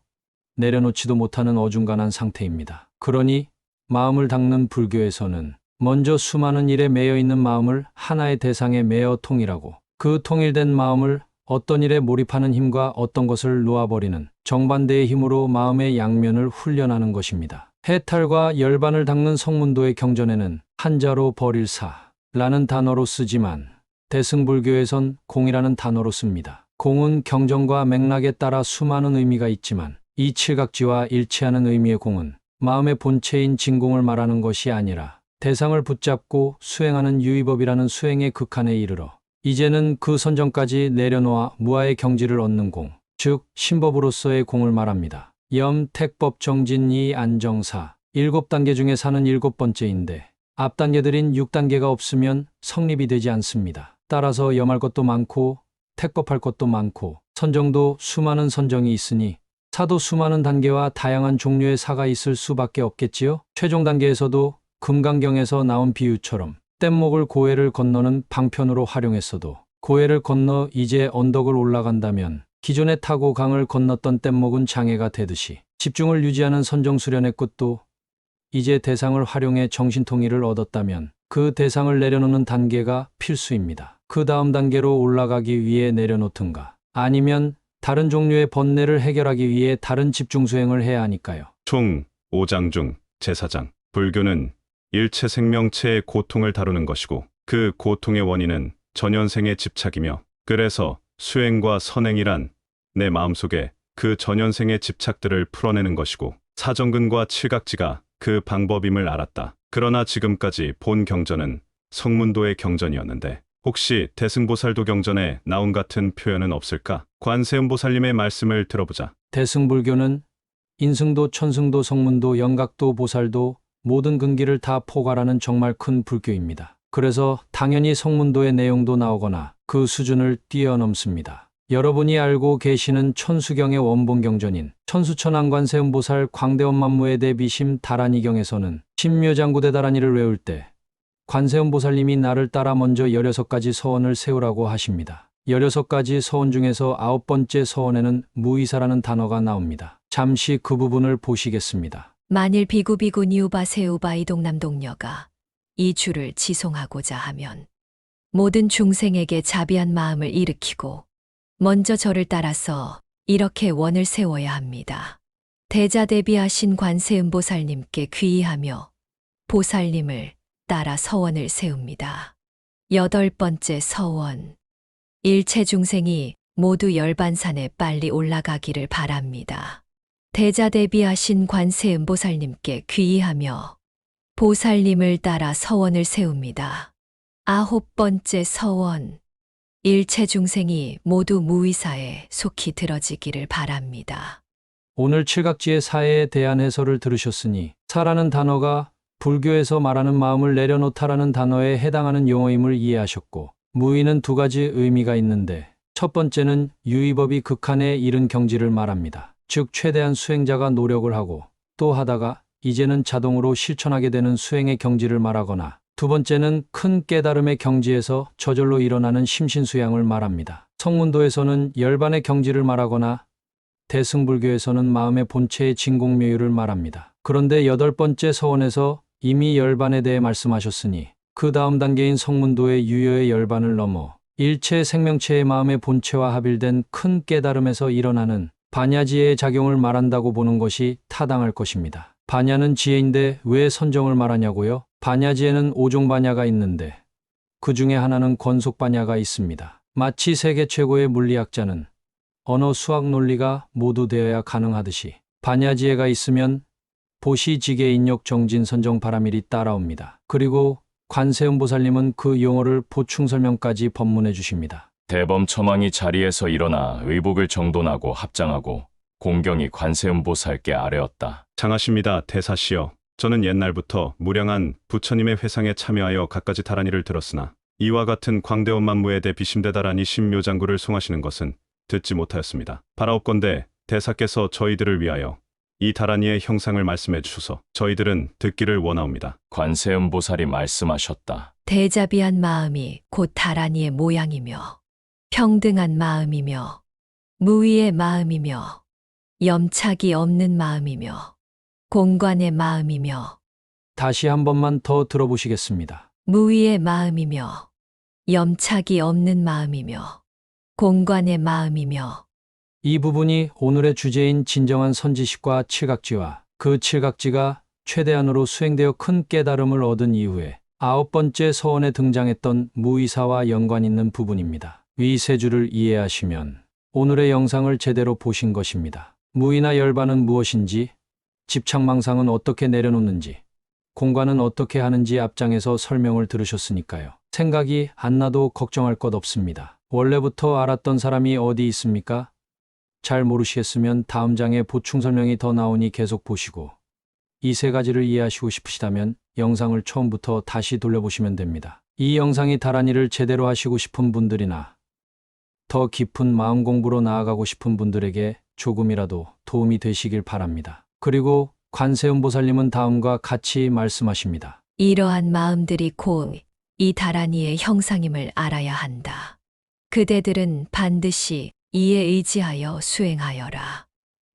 내려놓지도 못하는 어중간한 상태입니다. 그러니 마음을 닦는 불교에서는 먼저 수많은 일에 매여 있는 마음을 하나의 대상에 매어 통일하고, 그 통일된 마음을 어떤 일에 몰입하는 힘과 어떤 것을 놓아버리는 정반대의 힘으로 마음의 양면을 훈련하는 것입니다. 해탈과 열반을 닦는 성문도의 경전에는 한자로 버릴사라는 단어로 쓰지만 대승불교에선 공이라는 단어로 씁니다. 공은 경전과 맥락에 따라 수많은 의미가 있지만 이 칠각지와 일치하는 의미의 공은 마음의 본체인 진공을 말하는 것이 아니라 대상을 붙잡고 수행하는 유의법이라는 수행의 극한에 이르러 이제는 그 선정까지 내려놓아 무아의 경지를 얻는 공, 즉 신법으로서의 공을 말합니다. 염, 택법, 정진, 이, 안정사. 7단계 중에 사는 7번째인데 앞 단계들인 6단계가 없으면 성립이 되지 않습니다. 따라서 염할 것도 많고 택법할 것도 많고 선정도 수많은 선정이 있으니 사도 수많은 단계와 다양한 종류의 사가 있을 수밖에 없겠지요. 최종 단계에서도 금강경에서 나온 비유처럼 뗏목을 고해를 건너는 방편으로 활용했어도 고해를 건너 이제 언덕을 올라간다면 기존에 타고 강을 건넜던 뗏목은 장애가 되듯이 집중을 유지하는 선정수련의 끝도 이제 대상을 활용해 정신통일을 얻었다면 그 대상을 내려놓는 단계가 필수입니다. 그 다음 단계로 올라가기 위해 내려놓든가 아니면 다른 종류의 번뇌를 해결하기 위해 다른 집중수행을 해야 하니까요. 총 5장 중 제4장. 불교는 일체 생명체의 고통을 다루는 것이고 그 고통의 원인은 전연생의 집착이며, 그래서 수행과 선행이란 내 마음속에 그 전연생의 집착들을 풀어내는 것이고 사정근과 칠각지가 그 방법임을 알았다. 그러나 지금까지 본 경전은 성문도의 경전이었는데 혹시 대승보살도 경전에 나온 같은 표현은 없을까? 관세음보살님의 말씀을 들어보자. 대승불교는 인승도, 천승도, 성문도, 영각도, 보살도 모든 근기를 다 포괄하는 정말 큰 불교입니다. 그래서 당연히 성문도의 내용도 나오거나 그 수준을 뛰어넘습니다. 여러분이 알고 계시는 천수경의 원본 경전인 천수천왕관세음보살 광대원만무에 대비심 다란이경에서는 신묘장구대 다란이를 외울 때 관세음보살님이 나를 따라 먼저 16가지 서원을 세우라고 하십니다. 16가지 서원 중에서 9번째 서원에는 무의사라는 단어가 나옵니다. 잠시 그 부분을 보시겠습니다. 만일 비구비구니우바 세우바 이동남동녀가 이 주를 지송하고자 하면 모든 중생에게 자비한 마음을 일으키고 먼저 저를 따라서 이렇게 원을 세워야 합니다. 대자대비하신 관세음보살님께 귀의하며 보살님을 따라 서원을 세웁니다. 8번째 서원. 일체 중생이 모두 열반산에 빨리 올라가기를 바랍니다. 대자대비하신 관세음보살님께 귀의하며 보살님을 따라 서원을 세웁니다. 9번째 서원. 일체 중생이 모두 무의사에 속히 들어지기를 바랍니다. 오늘 칠각지의 사해에 대한 해설을 들으셨으니 사라는 단어가 불교에서 말하는 마음을 내려놓다라는 단어에 해당하는 용어임을 이해하셨고, 무의는 두 가지 의미가 있는데 첫 번째는 유의법이 극한에 이른 경지를 말합니다. 즉 최대한 수행자가 노력을 하고 또 하다가 이제는 자동으로 실천하게 되는 수행의 경지를 말하거나, 두 번째는 큰 깨달음의 경지에서 저절로 일어나는 심신수양을 말합니다. 성문도에서는 열반의 경지를 말하거나 대승불교에서는 마음의 본체의 진공묘유를 말합니다. 그런데 8번째 서원에서 이미 열반에 대해 말씀하셨으니 그 다음 단계인 성문도의 유효의 열반을 넘어 일체 생명체의 마음의 본체와 합일된 큰 깨달음에서 일어나는 반야지혜의 작용을 말한다고 보는 것이 타당할 것입니다. 반야는 지혜인데 왜 선정을 말하냐고요? 반야지혜는 5종 반야가 있는데 그 중에 하나는 권속반야가 있습니다. 마치 세계 최고의 물리학자는 언어, 수학, 논리가 모두 되어야 가능하듯이 반야지혜가 있으면 보시, 지계, 인욕, 정진, 선정, 바라밀이 따라옵니다. 그리고 관세음보살님은 그 용어를 보충 설명까지 법문해 주십니다. 대범 처망이 자리에서 일어나 의복을 정돈하고 합장하고 공경이 관세음보살께 아뢰었다. 장하십니다, 대사시여. 저는 옛날부터 무량한 부처님의 회상에 참여하여 갖가지 다라니를 들었으나 이와 같은 광대원 만무에 대 비심대다라니 신묘장구를 송하시는 것은 듣지 못하였습니다. 바라옵건대 대사께서 저희들을 위하여 이 다라니의 형상을 말씀해 주소서. 저희들은 듣기를 원하옵니다. 관세음보살이 말씀하셨다. 대자비한 마음이 곧 다라니의 모양이며 평등한 마음이며 무위의 마음이며 염착이 없는 마음이며 공관의 마음이며 다시 한 번만 더 들어보시겠습니다. 무위의 마음이며 염착이 없는 마음이며 공관의 마음이며 이 부분이 오늘의 주제인 진정한 선지식과 칠각지와 그 칠각지가 최대한으로 수행되어 큰 깨달음을 얻은 이후에 9번째 서원에 등장했던 무의사와 연관 있는 부분입니다. 위 세 줄을 이해하시면 오늘의 영상을 제대로 보신 것입니다. 무의나 열반은 무엇인지, 집착망상은 어떻게 내려놓는지, 공관은 어떻게 하는지 앞장에서 설명을 들으셨으니까요. 생각이 안 나도 걱정할 것 없습니다. 원래부터 알았던 사람이 어디 있습니까? 잘 모르시겠으면 다음 장에 보충 설명이 더 나오니 계속 보시고, 이 세 가지를 이해하시고 싶으시다면 영상을 처음부터 다시 돌려보시면 됩니다. 이 영상이 다라니를 제대로 하시고 싶은 분들이나 더 깊은 마음 공부로 나아가고 싶은 분들에게 조금이라도 도움이 되시길 바랍니다. 그리고 관세음보살님은 다음과 같이 말씀하십니다. 이러한 마음들이 곧 이 다라니의 형상임을 알아야 한다. 그대들은 반드시 이에 의지하여 수행하여라.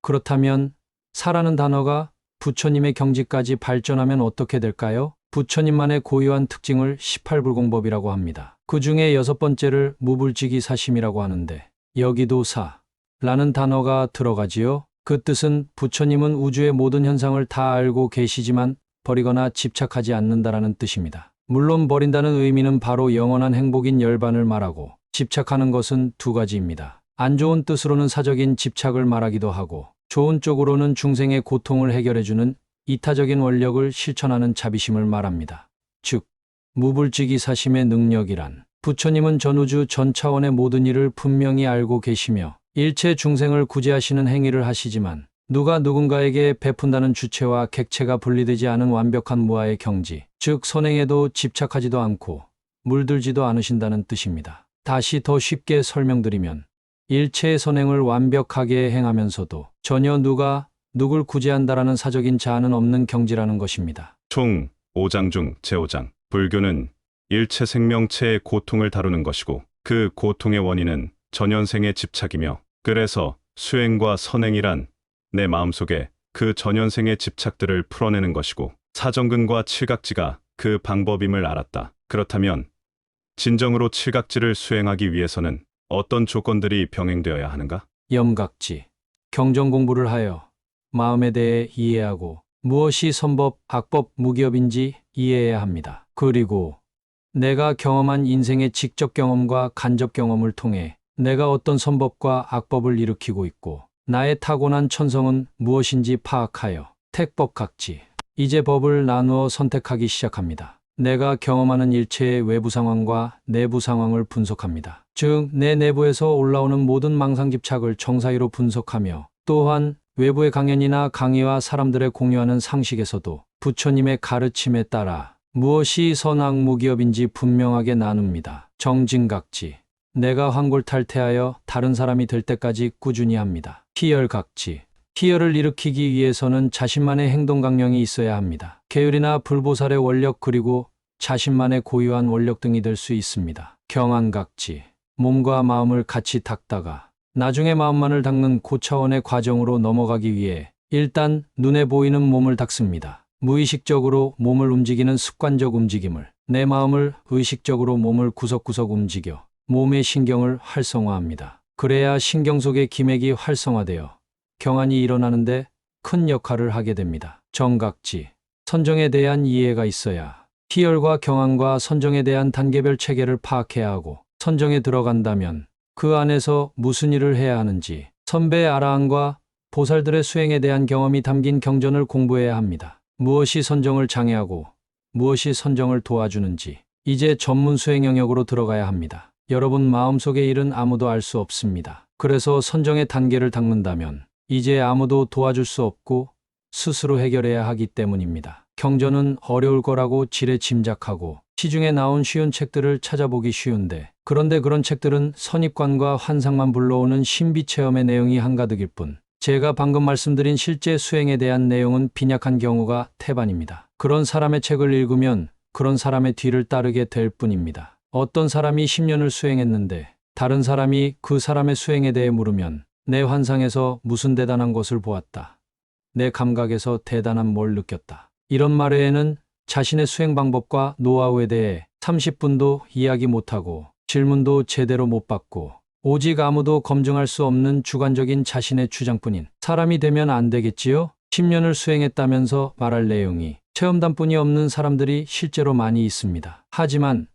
그렇다면 사라는 단어가 부처님의 경지까지 발전하면 어떻게 될까요? 부처님만의 고유한 특징을 18불공법이라고 합니다. 그 중에 6번째를 무불지기 사심이라고 하는데 여기도 사라는 단어가 들어가지요. 그 뜻은 부처님은 우주의 모든 현상을 다 알고 계시지만 버리거나 집착하지 않는다라는 뜻입니다. 물론 버린다는 의미는 바로 영원한 행복인 열반을 말하고, 집착하는 것은 두 가지입니다. 안 좋은 뜻으로는 사적인 집착을 말하기도 하고, 좋은 쪽으로는 중생의 고통을 해결해주는 이타적인 원력을 실천하는 자비심을 말합니다. 즉, 무불지기 사심의 능력이란 부처님은 전우주 전 차원의 모든 일을 분명히 알고 계시며 일체 중생을 구제하시는 행위를 하시지만 누가 누군가에게 베푼다는 주체와 객체가 분리되지 않은 완벽한 무아의 경지, 즉 선행에도 집착하지도 않고 물들지도 않으신다는 뜻입니다. 다시 더 쉽게 설명드리면 일체의 선행을 완벽하게 행하면서도 전혀 누가 누굴 구제한다라는 사적인 자아는 없는 경지라는 것입니다. 총 5장 중 제5장. 불교는 일체 생명체의 고통을 다루는 것이고 그 고통의 원인은 전현생의 집착이며, 그래서 수행과 선행이란 내 마음속에 그 전현생의 집착들을 풀어내는 것이고 사정근과 칠각지가 그 방법임을 알았다. 그렇다면 진정으로 칠각지를 수행하기 위해서는 어떤 조건들이 병행되어야 하는가? 염각지, 경전 공부를 하여 마음에 대해 이해하고 무엇이 선법, 악법, 무기업인지 이해해야 합니다. 그리고 내가 경험한 인생의 직접 경험과 간접 경험을 통해 내가 어떤 선법과 악법을 일으키고 있고 나의 타고난 천성은 무엇인지 파악하여 택법각지 이제 법을 나누어 선택하기 시작합니다. 내가 경험하는 일체의 외부 상황과 내부 상황을 분석합니다. 즉, 내 내부에서 올라오는 모든 망상집착을 정사위로 분석하며 또한 외부의 강연이나 강의와 사람들의 공유하는 상식에서도 부처님의 가르침에 따라 무엇이 선악무기업인지 분명하게 나눕니다. 정진각지 내가 환골탈태하여 다른 사람이 될 때까지 꾸준히 합니다. 희열각지 희열을 일으키기 위해서는 자신만의 행동 강령이 있어야 합니다. 계율이나 불보살의 원력 그리고 자신만의 고유한 원력 등이 될 수 있습니다. 경안각지 몸과 마음을 같이 닦다가 나중에 마음만을 닦는 고차원의 과정으로 넘어가기 위해 일단 눈에 보이는 몸을 닦습니다. 무의식적으로 몸을 움직이는 습관적 움직임을 내 마음을 의식적으로 몸을 구석구석 움직여 몸의 신경을 활성화합니다. 그래야 신경 속의 기맥이 활성화되어 경안이 일어나는데 큰 역할을 하게 됩니다. 정각지 선정에 대한 이해가 있어야 희열과 경안과 선정에 대한 단계별 체계를 파악해야 하고 선정에 들어간다면 그 안에서 무슨 일을 해야 하는지 선배 아라한과 보살들의 수행에 대한 경험이 담긴 경전을 공부해야 합니다. 무엇이 선정을 장애하고 무엇이 선정을 도와주는지 이제 전문 수행 영역으로 들어가야 합니다. 여러분 마음속의 일은 아무도 알 수 없습니다. 그래서 선정의 단계를 닦는다면 이제 아무도 도와줄 수 없고 스스로 해결해야 하기 때문입니다. 경전은 어려울 거라고 지레 짐작하고 시중에 나온 쉬운 책들을 찾아보기 쉬운데 그런데 그런 책들은 선입관과 환상만 불러오는 신비체험의 내용이 한가득일 뿐 제가 방금 말씀드린 실제 수행에 대한 내용은 빈약한 경우가 태반입니다. 그런 사람의 책을 읽으면 그런 사람의 뒤를 따르게 될 뿐입니다. 어떤 사람이 10년을 수행했는데 다른 사람이 그 사람의 수행에 대해 물으면 내 환상에서 무슨 대단한 것을 보았다. 내 감각에서 대단한 뭘 느꼈다. 이런 말에는 자신의 수행 방법과 노하우에 대해 30분도 이야기 못하고 질문도 제대로 못 받고 오직 아무도 검증할 수 없는 주관적인 자신의 주장뿐인 사람이 되면 안 되겠지요? 10년을 수행했다면서 말할 내용이 체험담뿐이 없는 사람들이 실제로 많이 있습니다. 하지만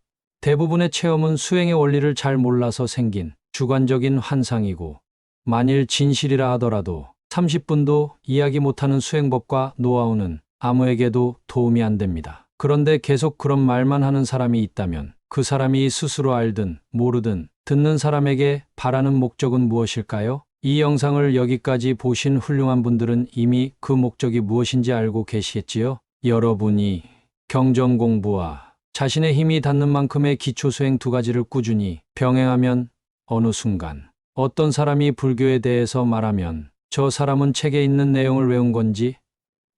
대부분의 체험은 수행의 원리를 잘 몰라서 생긴 주관적인 환상이고 만일 진실이라 하더라도 30분도 이야기 못하는 수행법과 노하우는 아무에게도 도움이 안 됩니다. 그런데 계속 그런 말만 하는 사람이 있다면 그 사람이 스스로 알든 모르든 듣는 사람에게 바라는 목적은 무엇일까요? 이 영상을 여기까지 보신 훌륭한 분들은 이미 그 목적이 무엇인지 알고 계시겠지요? 여러분이 경전 공부와 자신의 힘이 닿는 만큼의 기초 수행 두 가지를 꾸준히 병행하면 어느 순간 어떤 사람이 불교에 대해서 말하면 저 사람은 책에 있는 내용을 외운 건지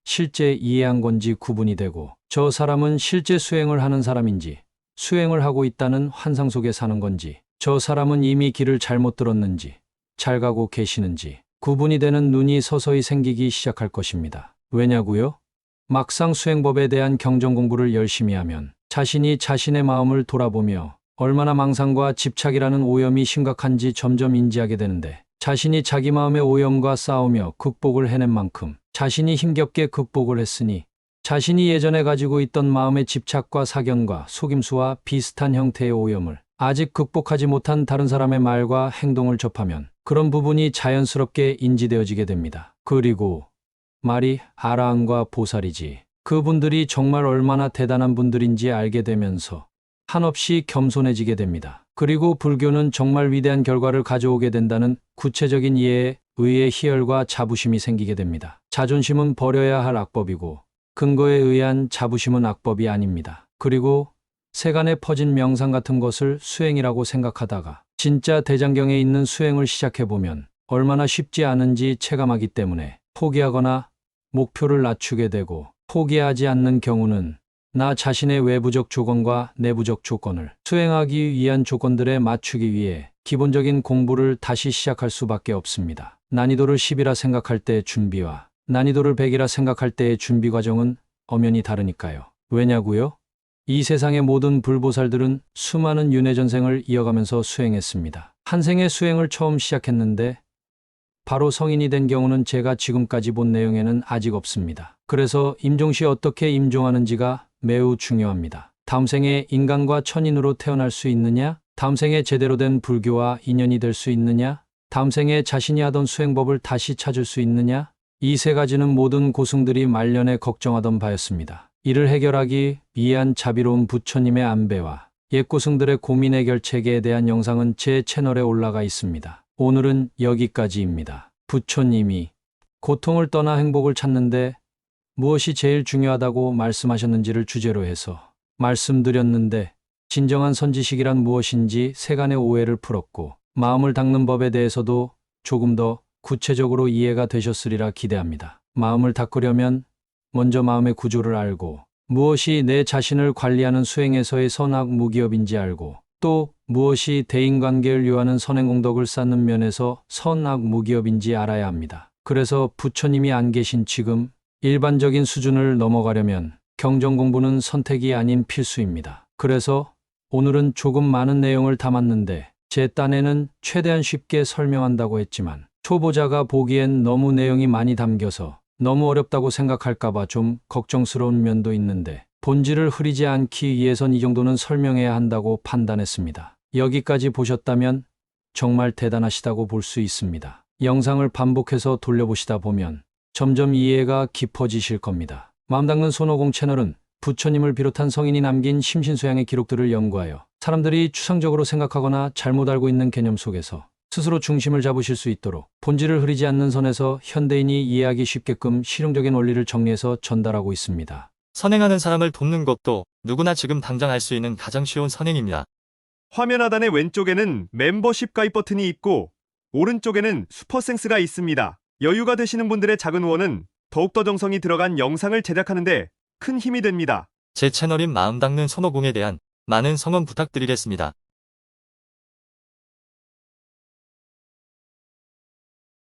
실제 이해한 건지 구분이 되고 저 사람은 실제 수행을 하는 사람인지 수행을 하고 있다는 환상 속에 사는 건지 저 사람은 이미 길을 잘못 들었는지 잘 가고 계시는지 구분이 되는 눈이 서서히 생기기 시작할 것입니다. 왜냐고요? 막상 수행법에 대한 경전 공부를 열심히 하면 자신이 자신의 마음을 돌아보며 얼마나 망상과 집착이라는 오염이 심각한지 점점 인지하게 되는데 자신이 자기 마음의 오염과 싸우며 극복을 해낸 만큼 자신이 힘겹게 극복을 했으니 자신이 예전에 가지고 있던 마음의 집착과 사견과 속임수와 비슷한 형태의 오염을 아직 극복하지 못한 다른 사람의 말과 행동을 접하면 그런 부분이 자연스럽게 인지되어지게 됩니다. 그리고 말이 아라한과 보살이지 그분들이 정말 얼마나 대단한 분들인지 알게 되면서 한없이 겸손해지게 됩니다. 그리고 불교는 정말 위대한 결과를 가져오게 된다는 구체적인 이해에 의해 희열과 자부심이 생기게 됩니다. 자존심은 버려야 할 악법이고 근거에 의한 자부심은 악법이 아닙니다. 그리고 세간에 퍼진 명상 같은 것을 수행이라고 생각하다가 진짜 대장경에 있는 수행을 시작해보면 얼마나 쉽지 않은지 체감하기 때문에 포기하거나 목표를 낮추게 되고 포기하지 않는 경우는 나 자신의 외부적 조건과 내부적 조건을 수행하기 위한 조건들에 맞추기 위해 기본적인 공부를 다시 시작할 수밖에 없습니다. 난이도를 10이라 생각할 때의 준비와 난이도를 100이라 생각할 때의 준비 과정은 엄연히 다르니까요. 왜냐고요? 이 세상의 모든 불보살들은 수많은 윤회전생을 이어가면서 수행했습니다. 한 생의 수행을 처음 시작했는데 바로 성인이 된 경우는 제가 지금까지 본 내용에는 아직 없습니다. 그래서 임종시 어떻게 임종하는지가 매우 중요합니다. 다음 생에 인간과 천인으로 태어날 수 있느냐? 다음 생에 제대로 된 불교와 인연이 될 수 있느냐? 다음 생에 자신이 하던 수행법을 다시 찾을 수 있느냐? 이 세 가지는 모든 고승들이 말년에 걱정하던 바였습니다. 이를 해결하기 위한 자비로운 부처님의 안배와 옛 고승들의 고민 해결 체계에 대한 영상은 제 채널에 올라가 있습니다. 오늘은 여기까지입니다. 부처님이 고통을 떠나 행복을 찾는데 무엇이 제일 중요하다고 말씀하셨는지를 주제로 해서 말씀드렸는데 진정한 선지식이란 무엇인지 세간의 오해를 풀었고 마음을 닦는 법에 대해서도 조금 더 구체적으로 이해가 되셨으리라 기대합니다. 마음을 닦으려면 먼저 마음의 구조를 알고 무엇이 내 자신을 관리하는 수행에서의 선악 무기업인지 알고 또 무엇이 대인관계를 요하는 선행공덕을 쌓는 면에서 선악 무기업인지 알아야 합니다. 그래서 부처님이 안 계신 지금 일반적인 수준을 넘어가려면 경전 공부는 선택이 아닌 필수입니다. 그래서 오늘은 조금 많은 내용을 담았는데 제 딴에는 최대한 쉽게 설명한다고 했지만 초보자가 보기엔 너무 내용이 많이 담겨서 너무 어렵다고 생각할까봐 좀 걱정스러운 면도 있는데 본질을 흐리지 않기 위해선 이 정도는 설명해야 한다고 판단했습니다. 여기까지 보셨다면 정말 대단하시다고 볼 수 있습니다. 영상을 반복해서 돌려보시다 보면 점점 이해가 깊어지실 겁니다. 마음 닦는 손오공 채널은 부처님을 비롯한 성인이 남긴 심신수양의 기록들을 연구하여 사람들이 추상적으로 생각하거나 잘못 알고 있는 개념 속에서 스스로 중심을 잡으실 수 있도록 본질을 흐리지 않는 선에서 현대인이 이해하기 쉽게끔 실용적인 원리를 정리해서 전달하고 있습니다. 선행하는 사람을 돕는 것도 누구나 지금 당장 할 수 있는 가장 쉬운 선행입니다. 화면 하단의 왼쪽에는 멤버십 가입 버튼이 있고 오른쪽에는 슈퍼생스가 있습니다. 여유가 되시는 분들의 작은 후원은 더욱더 정성이 들어간 영상을 제작하는데 큰 힘이 됩니다. 제 채널인 마음 닦는 손오공에 대한 많은 성원 부탁드리겠습니다.